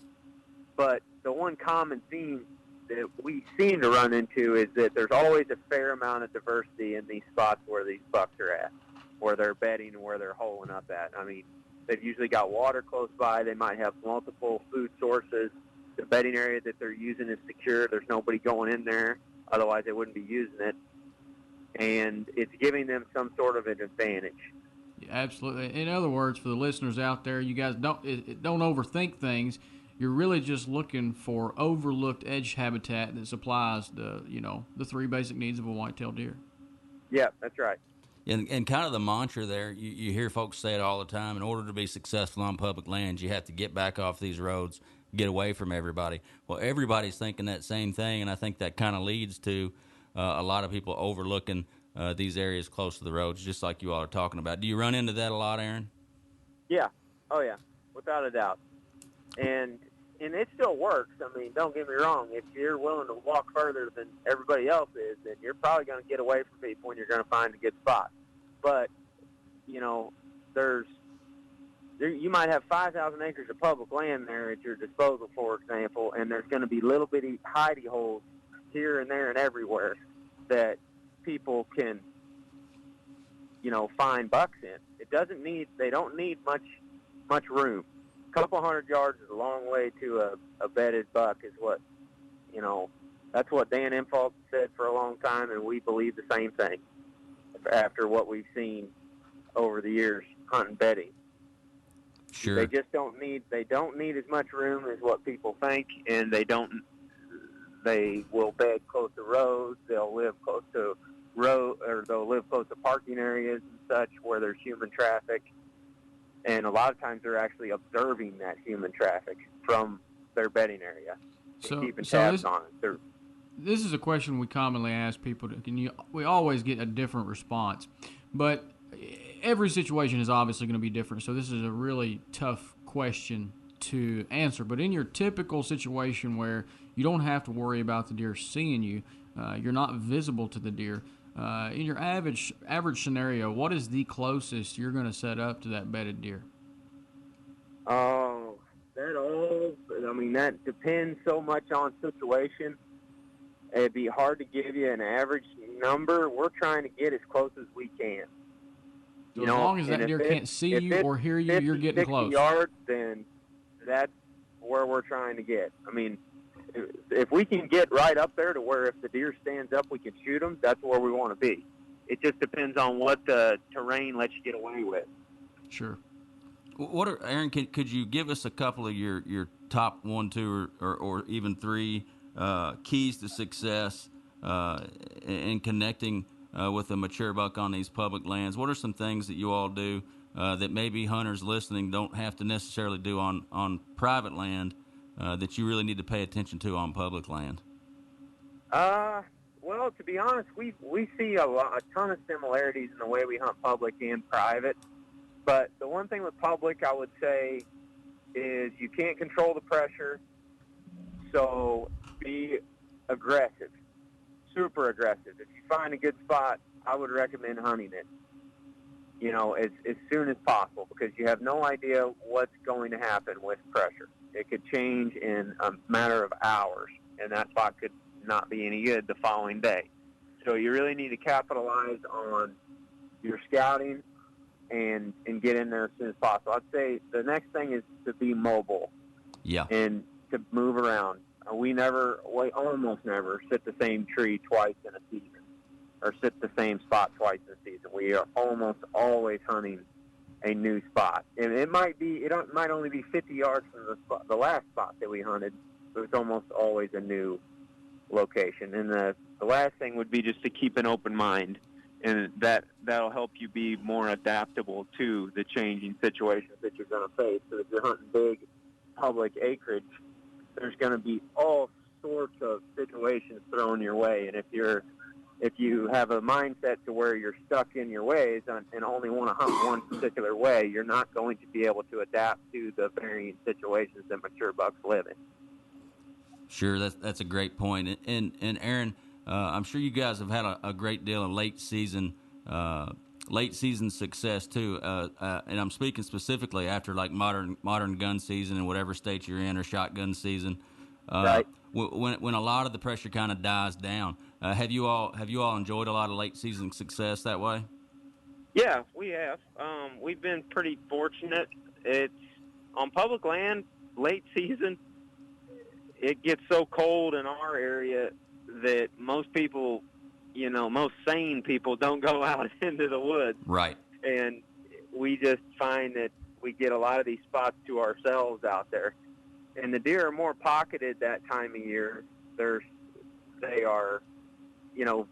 But the one common theme that we seem to run into is that there's always a fair amount of diversity in these spots where these bucks are at, where they're bedding and where they're holing up at. I mean, they've usually got water close by. They might have multiple food sources. The bedding area that they're using is secure. There's nobody going in there. Otherwise, they wouldn't be using it. And it's giving them some sort of an advantage. Yeah, absolutely. In other words, for the listeners out there, you guys don't overthink things. You're really just looking for overlooked edge habitat that supplies the 3 basic needs of a whitetail deer. Yeah, that's right. And kind of the mantra there, you hear folks say it all the time, in order to be successful on public lands, you have to get back off these roads, get away from everybody. Well, everybody's thinking that same thing, and I think that kind of leads to a lot of people overlooking these areas close to the roads, just like you all are talking about. Do you run into that a lot, Aaron? Yeah. Oh, yeah, without a doubt. And it still works. I mean, don't get me wrong. If you're willing to walk further than everybody else is, then you're probably going to get away from people and you're going to find a good spot. But, you know, you might have 5,000 acres of public land there at your disposal, for example, and there's going to be little bitty hidey holes here and there and everywhere that people can, find bucks in. They don't need much room. A couple 100 yards is a long way to a bedded buck is what, that's what Dan Infalt said for a long time, and we believe the same thing after what we've seen over the years hunting bedding. Sure. They just don't need as much room as what people think, and they will bed close to roads, they'll live close to parking areas and such where there's human traffic. And a lot of times they're actually observing that human traffic from their bedding area, keeping tabs on it. This is a question we commonly ask people. We always get a different response, but every situation is obviously going to be different. So this is a really tough question to answer. But in your typical situation where you don't have to worry about the deer seeing you, you're not visible to the deer. In your average scenario, what is the closest you're going to set up to that bedded deer? Oh, that depends so much on situation. It'd be hard to give you an average number. We're trying to get as close as we can. So as long as that deer can't see you or hear you, you're getting 50 close. yards, then that's where we're trying to get. I mean, if we can get right up there to where if the deer stands up, we can shoot him, that's where we want to be. It just depends on what the terrain lets you get away with. Sure. Aaron, could you give us a couple of your top 1, 2, or even 3 keys to success in connecting with a mature buck on these public lands? What are some things that you all do that maybe hunters listening don't have to necessarily do on private land that you really need to pay attention to on public land? Well, to be honest, we see a ton of similarities in the way we hunt public and private. But the one thing with public, I would say, is you can't control the pressure. So be aggressive, super aggressive. If you find a good spot, I would recommend hunting it, as soon as possible, because you have no idea what's going to happen with pressure. It could change in a matter of hours, and that spot could not be any good the following day. So you really need to capitalize on your scouting and get in there as soon as possible. I'd say the next thing is to be mobile. Yeah. And to move around. We almost never sit the same tree twice in a season, or sit the same spot twice in a season. We are almost always hunting a new spot, and it might only be 50 yards from the last spot that we hunted, but it's almost always a new location. And the last thing would be just to keep an open mind, and that'll help you be more adaptable to the changing situations that you're going to face. So if you're hunting big public acreage, there's going to be all sorts of situations thrown your way, and if you have a mindset to where you're stuck in your ways and only want to hunt one particular way, you're not going to be able to adapt to the varying situations that mature bucks live in. Sure, that's a great point. And Aaron, I'm sure you guys have had a great deal of late season success too. And I'm speaking specifically after like modern gun season in whatever state you're in, or shotgun season. Right. When a lot of the pressure kind of dies down, have you all enjoyed a lot of late season success that way? Yeah, we have. We've been pretty fortunate. It's on public land, late season. It gets so cold in our area that most people, most sane people don't go out into the woods. Right. And we just find that we get a lot of these spots to ourselves out there. And the deer are more pocketed that time of year. They are,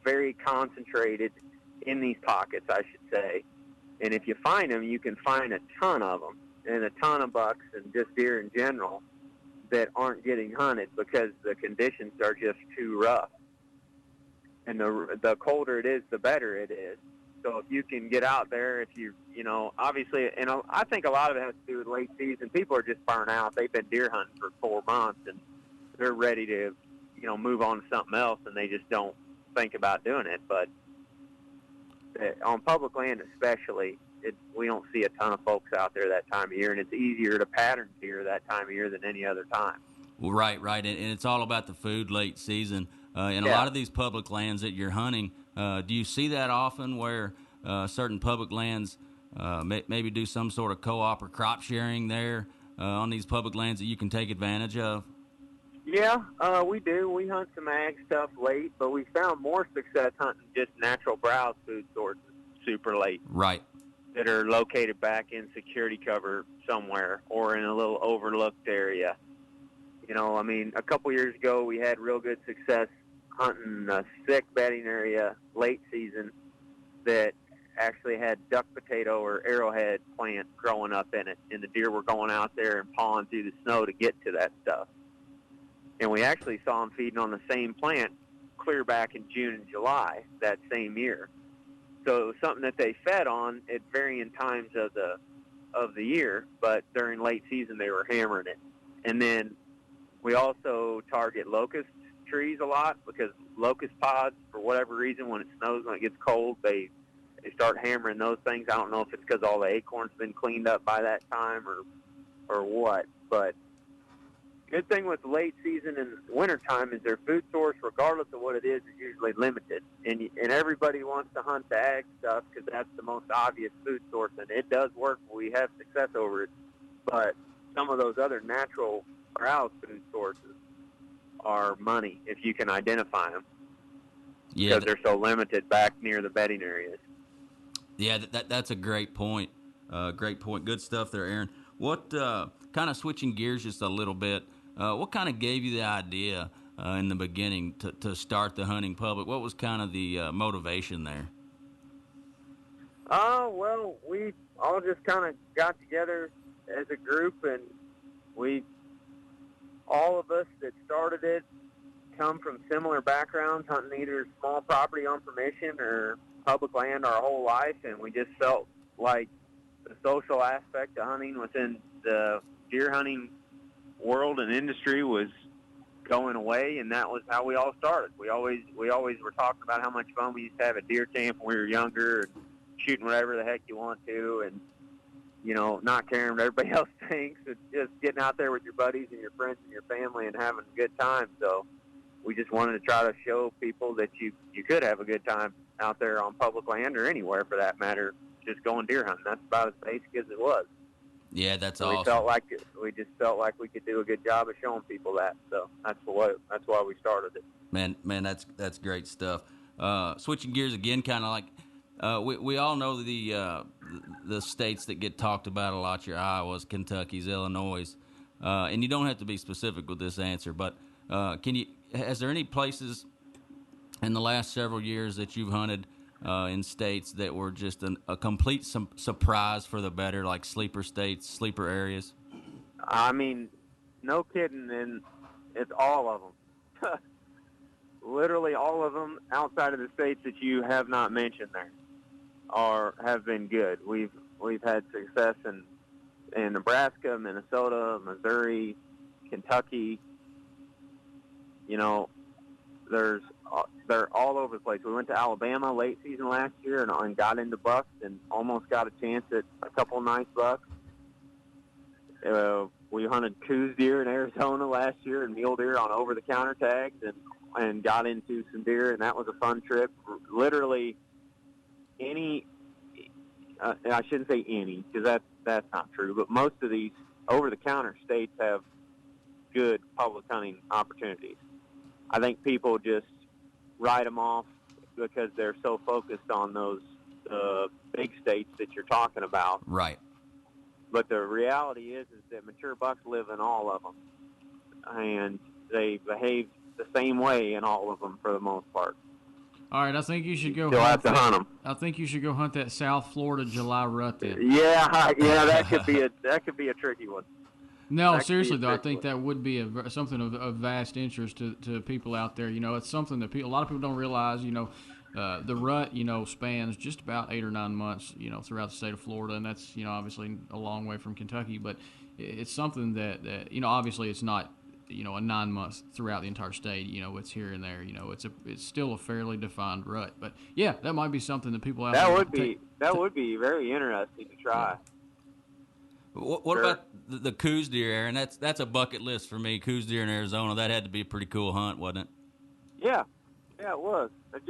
very concentrated in these pockets, I should say. And if you find them, you can find a ton of them, and a ton of bucks and just deer in general that aren't getting hunted because the conditions are just too rough. And the colder it is, the better it is. So if you can get out there, obviously, and I think a lot of it has to do with late season. People are just burnt out. They've been deer hunting for 4 months, and they're ready to, move on to something else, and they just don't think about doing it. But on public land especially, we don't see a ton of folks out there that time of year, and it's easier to pattern deer that time of year than any other time. Well, right, and it's all about the food late season. A lot of these public lands that you're hunting, do you see that often where certain public lands maybe do some sort of co-op or crop sharing there on these public lands that you can take advantage of? Yeah, we do. We hunt some ag stuff late, but we found more success hunting just natural browse food sources super late. Right. That are located back in security cover somewhere or in a little overlooked area. A couple years ago we had real good success hunting a sick bedding area late season that actually had duck potato or arrowhead plant growing up in it, and the deer were going out there and pawing through the snow to get to that stuff. And we actually saw them feeding on the same plant clear back in June and July that same year. So it was something that they fed on at varying times of the year, but during late season they were hammering it. And then we also target locust trees a lot, because locust pods, for whatever reason, when it snows, when it gets cold, they start hammering those things. I don't know if it's because all the acorns have been cleaned up by that time or what, but good thing with late season and wintertime is their food source, regardless of what it is usually limited. And everybody wants to hunt the ag stuff because that's the most obvious food source, and it does work. We have success over it. But some of those other natural browse food sources are money if you can identify them. Yeah, because they're so limited back near the bedding areas. Yeah, that's a great point. Great point. Good stuff there, Aaron. What kind of switching gears just a little bit? What kind of gave you the idea in the beginning to start the hunting public? What was kind of the motivation there? Well, we all just kind of got together as a group, and all of us that started it come from similar backgrounds, hunting either small property on permission or public land our whole life, and we just felt like the social aspect of hunting within the deer hunting world and industry was going away, and that was how we all started. We always were talking about how much fun we used to have at deer camp when we were younger, and shooting whatever the heck you want to, and not caring what everybody else thinks. It's just getting out there with your buddies and your friends and your family and having a good time. So we just wanted to try to show people that you could have a good time out there on public land or anywhere for that matter, just going deer hunting. That's about as basic as it was. Yeah, that's so awesome. We just felt like we could do a good job of showing people that. So that's why we started it. Man, that's great stuff. Switching gears again, kind of like we all know the states that get talked about a lot. Your Iowas, Kentuckys, Illinois, and you don't have to be specific with this answer, but has there any places in the last several years that you've hunted in states that were just a complete surprise for the better, like sleeper states, sleeper areas? I mean, no kidding, and it's all of them. Literally all of them outside of the states that you have not mentioned there have been good. We've had success in Nebraska, Minnesota, Missouri, Kentucky. They're all over the place. We went to Alabama late season last year and got into bucks and almost got a chance at a couple nice bucks. We hunted coos deer in Arizona last year and mule deer on over-the-counter tags and got into some deer, and that was a fun trip. Literally I shouldn't say any, because that's not true, but most of these over-the-counter states have good public hunting opportunities. I think people just write them off because they're so focused on those big states that you're talking about. Right. But the reality is that mature bucks live in all of them, and they behave the same way in all of them for the most part. All right, I think you should go. You'll have to hunt them. I think you should go hunt that South Florida July rut then. Yeah, that could be a tricky one. No, seriously though, I think that would be something of vast interest to people out there. It's something that a lot of people don't realize. The rut, spans just about 8 or 9 months, throughout the state of Florida, and that's obviously a long way from Kentucky. But it's something that obviously it's not a 9 months throughout the entire state. It's here and there. It's still a fairly defined rut. But yeah, that might be something that people out there would be very interesting to try. Yeah. What about the coos deer, Aaron? That's a bucket list for me. Coos deer in Arizona, that had to be a pretty cool hunt, wasn't it? Yeah, it was. They're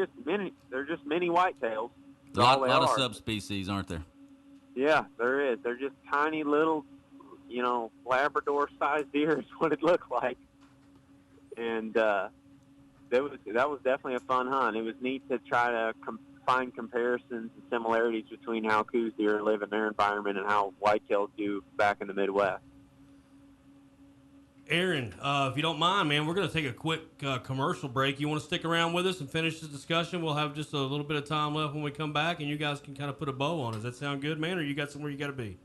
just mini whitetails. A lot of subspecies, aren't there? Yeah, there is. They're just tiny little, Labrador-sized deer is what it looked like. And that was definitely a fun hunt. It was neat to try to find comparisons and similarities between how coos deer live in their environment and how whitetails do back in the Midwest. Aaron, if you don't mind, man, we're going to take a quick commercial break. You want to stick around with us and finish this discussion? We'll have just a little bit of time left when we come back, and you guys can kind of put a bow on it. Does that sound good, man, or you got somewhere you got to be?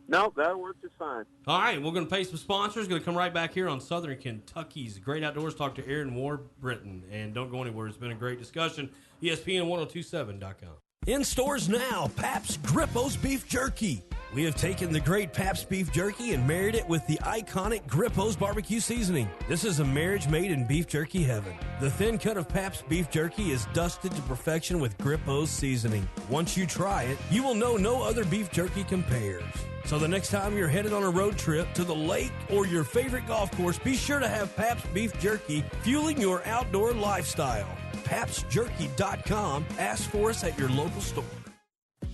No, that works just fine. All right, we're going to pay some sponsors. Going to come right back here on Southern Kentucky's Great Outdoors. Talk to Aaron Ward-Britton. And don't go anywhere. It's been a great discussion. ESPN1027.com. In stores now, Pabst Grippo's Beef Jerky. We have taken the great Pabst Beef Jerky and married it with the iconic Grippo's barbecue seasoning. This is a marriage made in beef jerky heaven. The thin cut of Pabst Beef Jerky is dusted to perfection with Grippo's seasoning. Once you try it, you will know no other beef jerky compares. So the next time you're headed on a road trip to the lake or your favorite golf course, be sure to have Pabst Beef Jerky fueling your outdoor lifestyle. PabstJerky.com. Ask for us at your local store.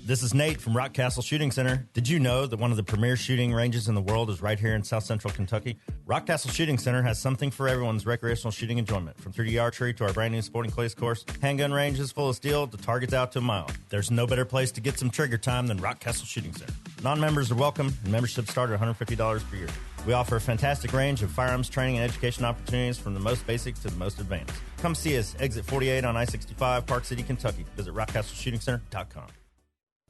This is Nate from Rock Castle Shooting Center. Did you know that one of the premier shooting ranges in the world is right here in South Central Kentucky? Rock Castle Shooting Center has something for everyone's recreational shooting enjoyment. From 3D archery to our brand new sporting clays course, handgun ranges full of steel to targets out to a mile. There's no better place to get some trigger time than Rock Castle Shooting Center. Non-members are welcome, and memberships start at $150 per year. We offer a fantastic range of firearms training and education opportunities from the most basic to the most advanced. Come see us, exit 48 on I-65, Park City, Kentucky. Visit rockcastleshootingcenter.com.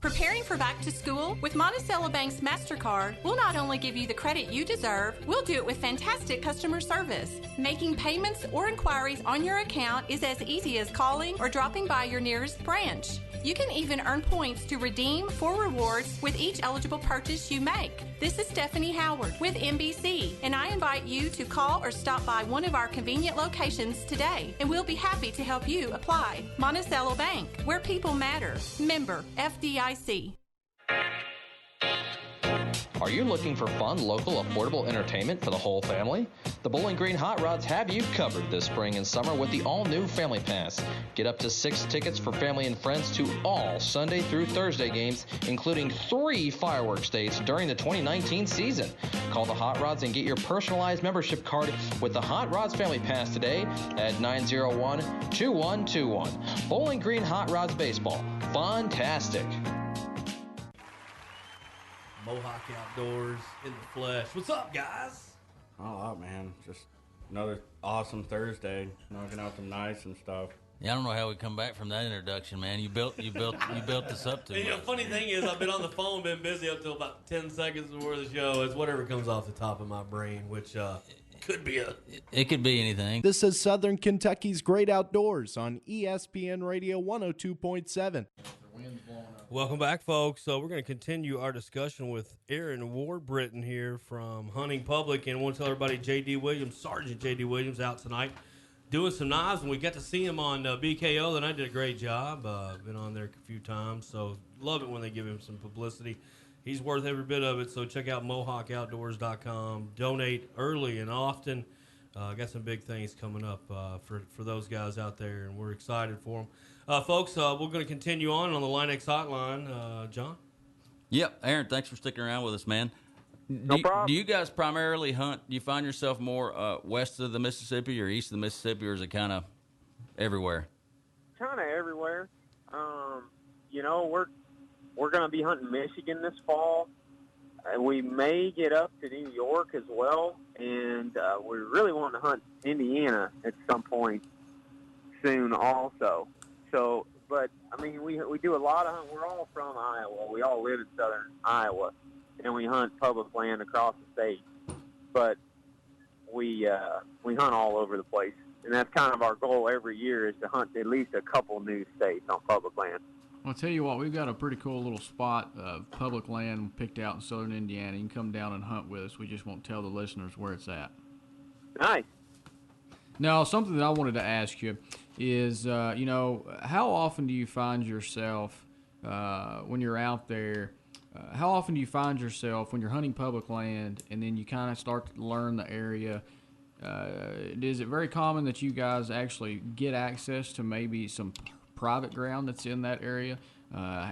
Preparing for back to school? With Monticello Bank's MasterCard, we'll not only give you the credit you deserve, we'll do it with fantastic customer service. Making payments or inquiries on your account is as easy as calling or dropping by your nearest branch. You can even earn points to redeem for rewards with each eligible purchase you make. This is Stephanie Howard with NBC, and I invite you to call or stop by one of our convenient locations today, and we'll be happy to help you apply. Monticello Bank, where people matter. Member FDIC. Are you looking for fun, local, affordable entertainment for the whole family? The Bowling Green Hot Rods have you covered this spring and summer with the all-new Family Pass. Get up to 6 tickets for family and friends to all Sunday through Thursday games, including 3 fireworks dates during the 2019 season. Call the Hot Rods and get your personalized membership card with the Hot Rods Family Pass today at 901-2121. Bowling Green Hot Rods Baseball. Fantastic. Mohawk Outdoors in the flesh. What's up, guys? Oh, man. Just another awesome Thursday. Knocking out some nice and stuff. Yeah, I don't know how we come back from that introduction, man. You built this up too And, much. the funny thing is, I've been on the phone, been busy up till about 10 seconds before the show. It's whatever comes off the top of my brain, which could be It could be anything. This is Southern Kentucky's Great Outdoors on ESPN Radio 102.7. Welcome back, folks. So we're going to continue our discussion with Aaron Warbritton here from Hunting Public, and I want to tell everybody Sergeant J.D. Williams out tonight doing some knives, and we got to see him on BKO, and I did a great job. Been on there a few times, so love it when they give him some publicity. He's worth every bit of it, so check out MohawkOutdoors.com. Donate early and often. Got some big things coming up for those guys out there, and we're excited for them. Folks, we're going to continue on the Line X hotline. John? Yep. Aaron, thanks for sticking around with us, man. No problem. Do you guys primarily hunt? Do you find yourself more west of the Mississippi or east of the Mississippi, or is it kind of everywhere? Kind of everywhere. We're going to be hunting Michigan this fall. We may get up to New York as well, and we really want to hunt Indiana at some point soon also. So, but, I mean, we do a lot of hunting. We're all from Iowa. We all live in southern Iowa, and we hunt public land across the state. But we hunt all over the place, and that's kind of our goal every year is to hunt at least a couple new states on public land. I'll tell you what, we've got a pretty cool little spot of public land picked out in southern Indiana. You can come down and hunt with us. We just won't tell the listeners where it's at. Nice. Now, something that I wanted to ask you is, how often do you find yourself when you're out there, how often do you find yourself when you're hunting public land and then you kind of start to learn the area? Is it very common that you guys actually get access to maybe some private ground that's in that area?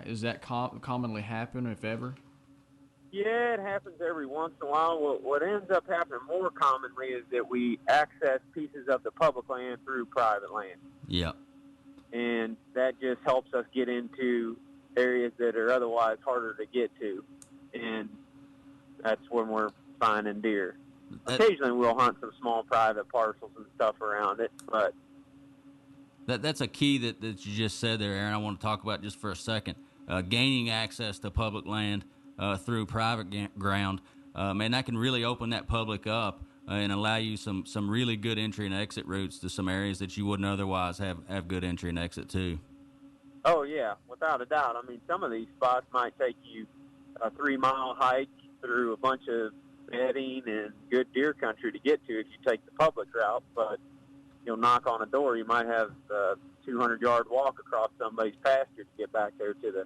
Does that commonly happen, if ever? Yeah, it happens every once in a while. What ends up happening more commonly is that we access pieces of the public land through private land. Yeah. And that just helps us get into areas that are otherwise harder to get to. And that's when we're finding deer. Occasionally we'll hunt some small private parcels and stuff around it, but That's a key that you just said there, Aaron. I want to talk about just for a second. Gaining access to public land through private ground, man, that can really open that public up and allow you some really good entry and exit routes to some areas that you wouldn't otherwise have good entry and exit to. Oh, yeah, without a doubt. I mean, some of these spots might take you a 3-mile hike through a bunch of bedding and good deer country to get to if you take the public route, but you'll knock on a door, you might have a 200-yard walk across somebody's pasture to get back there to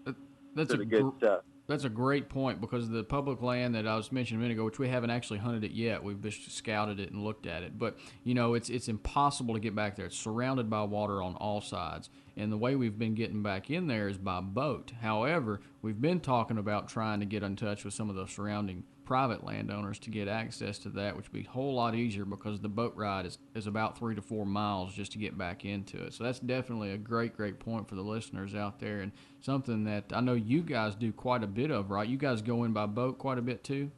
the good stuff. That's a great point, because the public land that I was mentioning a minute ago, which we haven't actually hunted it yet, we've just scouted it and looked at it, but it's impossible to get back there. It's surrounded by water on all sides, and the way we've been getting back in there is by boat. However, we've been talking about trying to get in touch with some of the surrounding private landowners to get access to that, which would be a whole lot easier because the boat ride is about 3 to 4 miles just to get back into it. So that's definitely a great point for the listeners out there, and something that I know you guys do quite a bit of, right? You guys go in by boat quite a bit too?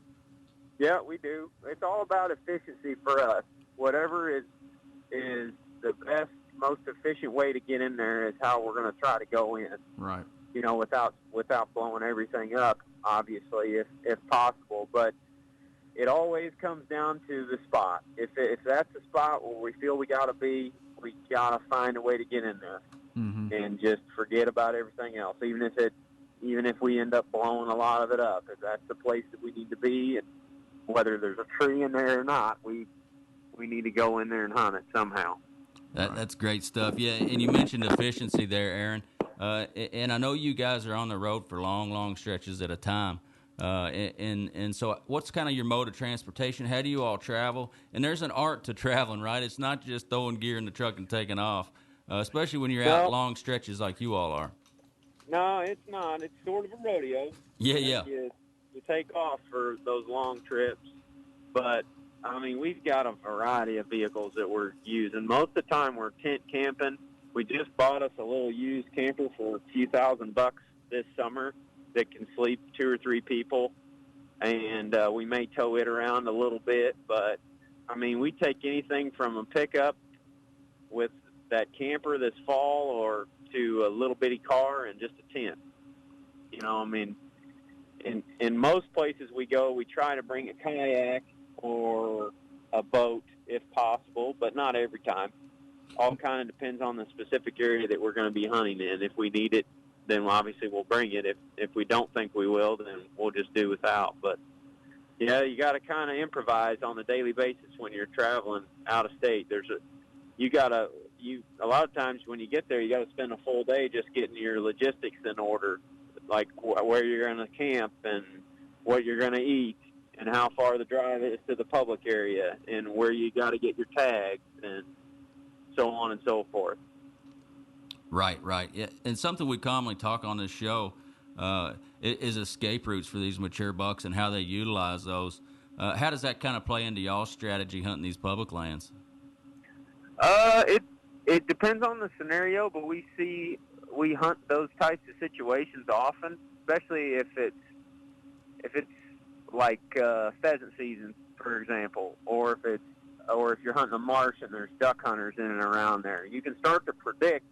Yeah, we do. It's all about efficiency for us. Whatever is the best, most efficient way to get in there is how we're going to try to go in. Right. without blowing everything up, obviously, if possible. But it always comes down to the spot. If that's the spot where we feel we got to be, we got to find a way to get in there and just forget about everything else. Even if we end up blowing a lot of it up, if that's the place that we need to be, and whether there's a tree in there or not, we need to go in there and hunt it somehow. That's great stuff. Yeah, and you mentioned efficiency there, Aaron. And I know you guys are on the road for long, long stretches at a time. And so what's kind of your mode of transportation? How do you all travel? And there's an art to traveling, right? It's not just throwing gear in the truck and taking off, especially when you're out long stretches like you all are. No, it's not. It's sort of a rodeo. Yeah. You take off for those long trips. But, I mean, we've got a variety of vehicles that we're using. Most of the time we're tent camping. We just bought us a little used camper for a few $1,000 this summer that can sleep 2 or 3 people. And we may tow it around a little bit. But, I mean, we take anything from a pickup with that camper this fall or to a little bitty car and just a tent. I mean, in most places we go, we try to bring a kayak or a boat if possible, but not every time. All kind of depends on the specific area that we're going to be hunting in. If we need it, then obviously we'll bring it. If we don't think we will, then we'll just do without. But yeah, you got to kind of improvise on a daily basis when you're traveling out of state. A lot of times when you get there, you got to spend a full day just getting your logistics in order, like where you're going to camp and what you're going to eat and how far the drive is to the public area and where you got to get your tags and so on and so forth. Right. Yeah. And something we commonly talk on this show is escape routes for these mature bucks and how they utilize those. How does that kind of play into y'all's strategy hunting these public lands? It depends on the scenario, but we hunt those types of situations often, especially if it's like pheasant season, for example, or if you're hunting a marsh and there's duck hunters in and around there. You can start to predict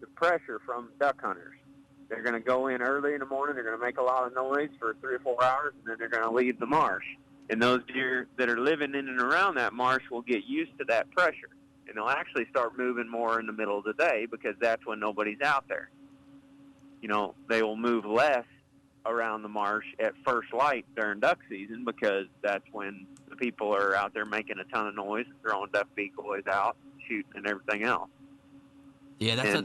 the pressure from duck hunters. They're going to go in early in the morning, they're going to make a lot of noise for 3 or 4 hours, and then they're going to leave the marsh. And those deer that are living in and around that marsh will get used to that pressure. And they'll actually start moving more in the middle of the day because that's when nobody's out there. They will move less around the marsh at first light during duck season because that's when the people are out there making a ton of noise and throwing duck decoys out, shooting and everything else. Yeah,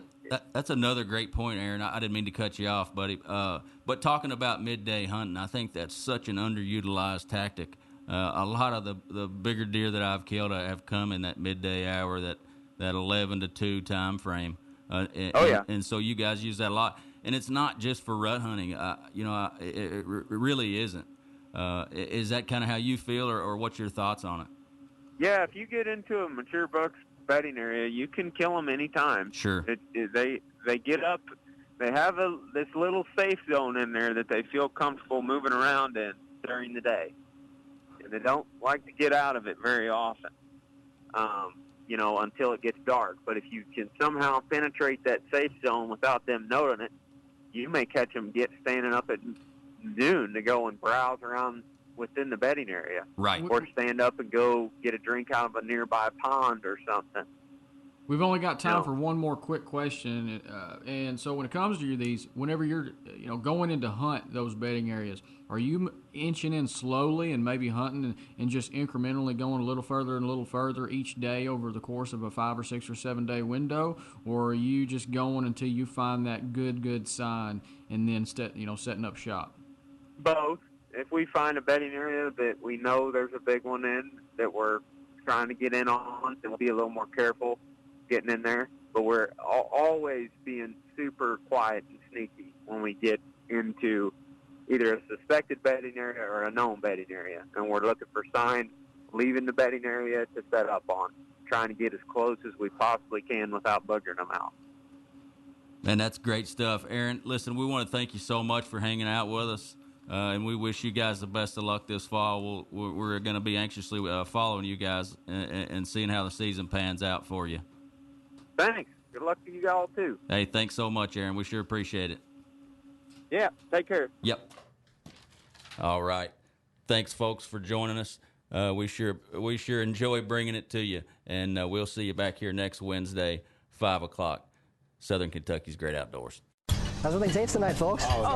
that's another great point, Aaron. I didn't mean to cut you off, buddy. But talking about midday hunting, I think that's such an underutilized tactic. A lot of the bigger deer that I've killed have come in that midday hour, that 11 to 2 time frame. And so you guys use that a lot. And it's not just for rut hunting. It really isn't. Is that kind of how you feel, or what's your thoughts on it? Yeah, if you get into a mature buck's bedding area, you can kill them anytime. Sure. They get up. They have this little safe zone in there that they feel comfortable moving around in during the day. And they don't like to get out of it very often, until it gets dark. But if you can somehow penetrate that safe zone without them noting it, you may catch them standing up at noon to go and browse around within the bedding area. Right. Or stand up and go get a drink out of a nearby pond or something. We've only got time for one more quick question. And so when it comes to these, whenever you're going in to hunt those bedding areas, are you inching in slowly and maybe hunting and just incrementally going a little further and a little further each day over the course of a 5 or 6 or 7 day window? Or are you just going until you find that good sign and then setting up shop? Both. If we find a bedding area that we know there's a big one in that we're trying to get in on, then we'll be a little more careful getting in there. But we're always being super quiet and sneaky when we get into either a suspected bedding area or a known bedding area. And we're looking for signs leaving the bedding area to set up on, trying to get as close as we possibly can without buggering them out. Man, that's great stuff. Aaron, listen, we want to thank you so much for hanging out with us. And we wish you guys the best of luck this fall. We're going to be anxiously following you guys and seeing how the season pans out for you. Thanks. Good luck to you all, too. Hey, thanks so much, Aaron. We sure appreciate it. Yeah, take care. Yep. All right. Thanks, folks, for joining us. We sure enjoy bringing it to you, and we'll see you back here next Wednesday, 5 o'clock. Southern Kentucky's Great Outdoors. How's everything taste tonight, folks? How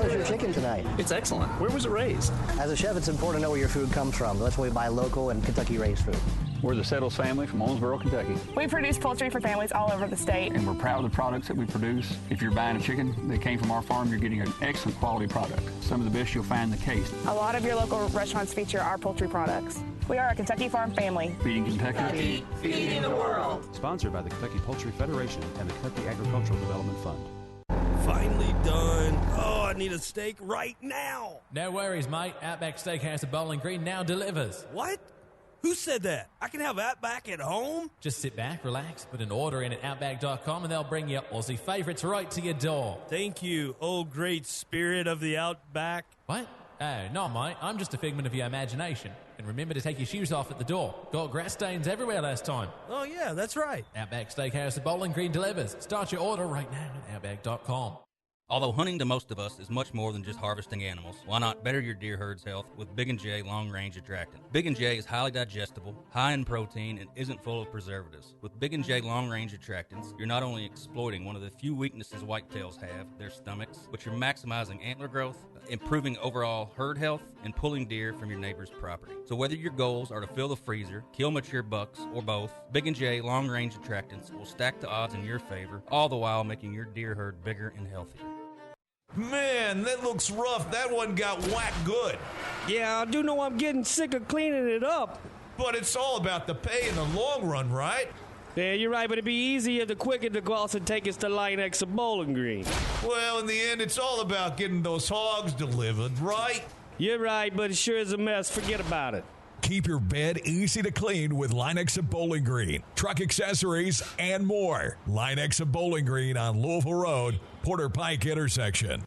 was your chicken tonight? It's excellent. Where was it raised? As a chef, it's important to know where your food comes from. That's why we buy local and Kentucky-raised food. We're the Settles family from Owensboro, Kentucky. We produce poultry for families all over the state. And we're proud of the products that we produce. If you're buying a chicken that came from our farm, you're getting an excellent quality product. Some of the best you'll find in the case. A lot of your local restaurants feature our poultry products. We are a Kentucky farm family. Feeding Kentucky. Feeding the world. Sponsored by the Kentucky Poultry Federation and the Kentucky Agricultural Development Fund. Finally done. Oh, I need a steak right now. No worries, mate. Outback Steakhouse at Bowling Green now delivers. What? Who said that? I can have Outback at home? Just sit back, relax, put an order in at Outback.com, and they'll bring you Aussie favourites right to your door. Thank you, oh great spirit of the Outback. What? Oh, no, mate. I'm just a figment of your imagination. And remember to take your shoes off at the door. Got grass stains everywhere last time. Oh, yeah, that's right. Outback Steakhouse at Bowling Green delivers. Start your order right now at Outback.com. Although hunting to most of us is much more than just harvesting animals, why not better your deer herd's health with Big & J Long Range Attractant? Big & J is highly digestible, high in protein, and isn't full of preservatives. With Big & J Long Range Attractants, you're not only exploiting one of the few weaknesses whitetails have, their stomachs, but you're maximizing antler growth, improving overall herd health, and pulling deer from your neighbor's property. So whether your goals are to fill the freezer, kill mature bucks, or both, Big & J Long Range Attractants will stack the odds in your favor, all the while making your deer herd bigger and healthier. Man, that looks rough. That one got whacked good. Yeah, I do know I'm getting sick of cleaning it up. But it's all about the pay in the long run, right? Yeah, you're right, but it'd be easier the quicker to go out and take us to Line X of Bowling Green. Well, in the end, it's all about getting those hogs delivered, right? You're right, but it sure is a mess. Forget about it. Keep your bed easy to clean with Line-X of Bowling Green, truck accessories, and more. Line-X of Bowling Green on Louisville Road, Porter Pike intersection.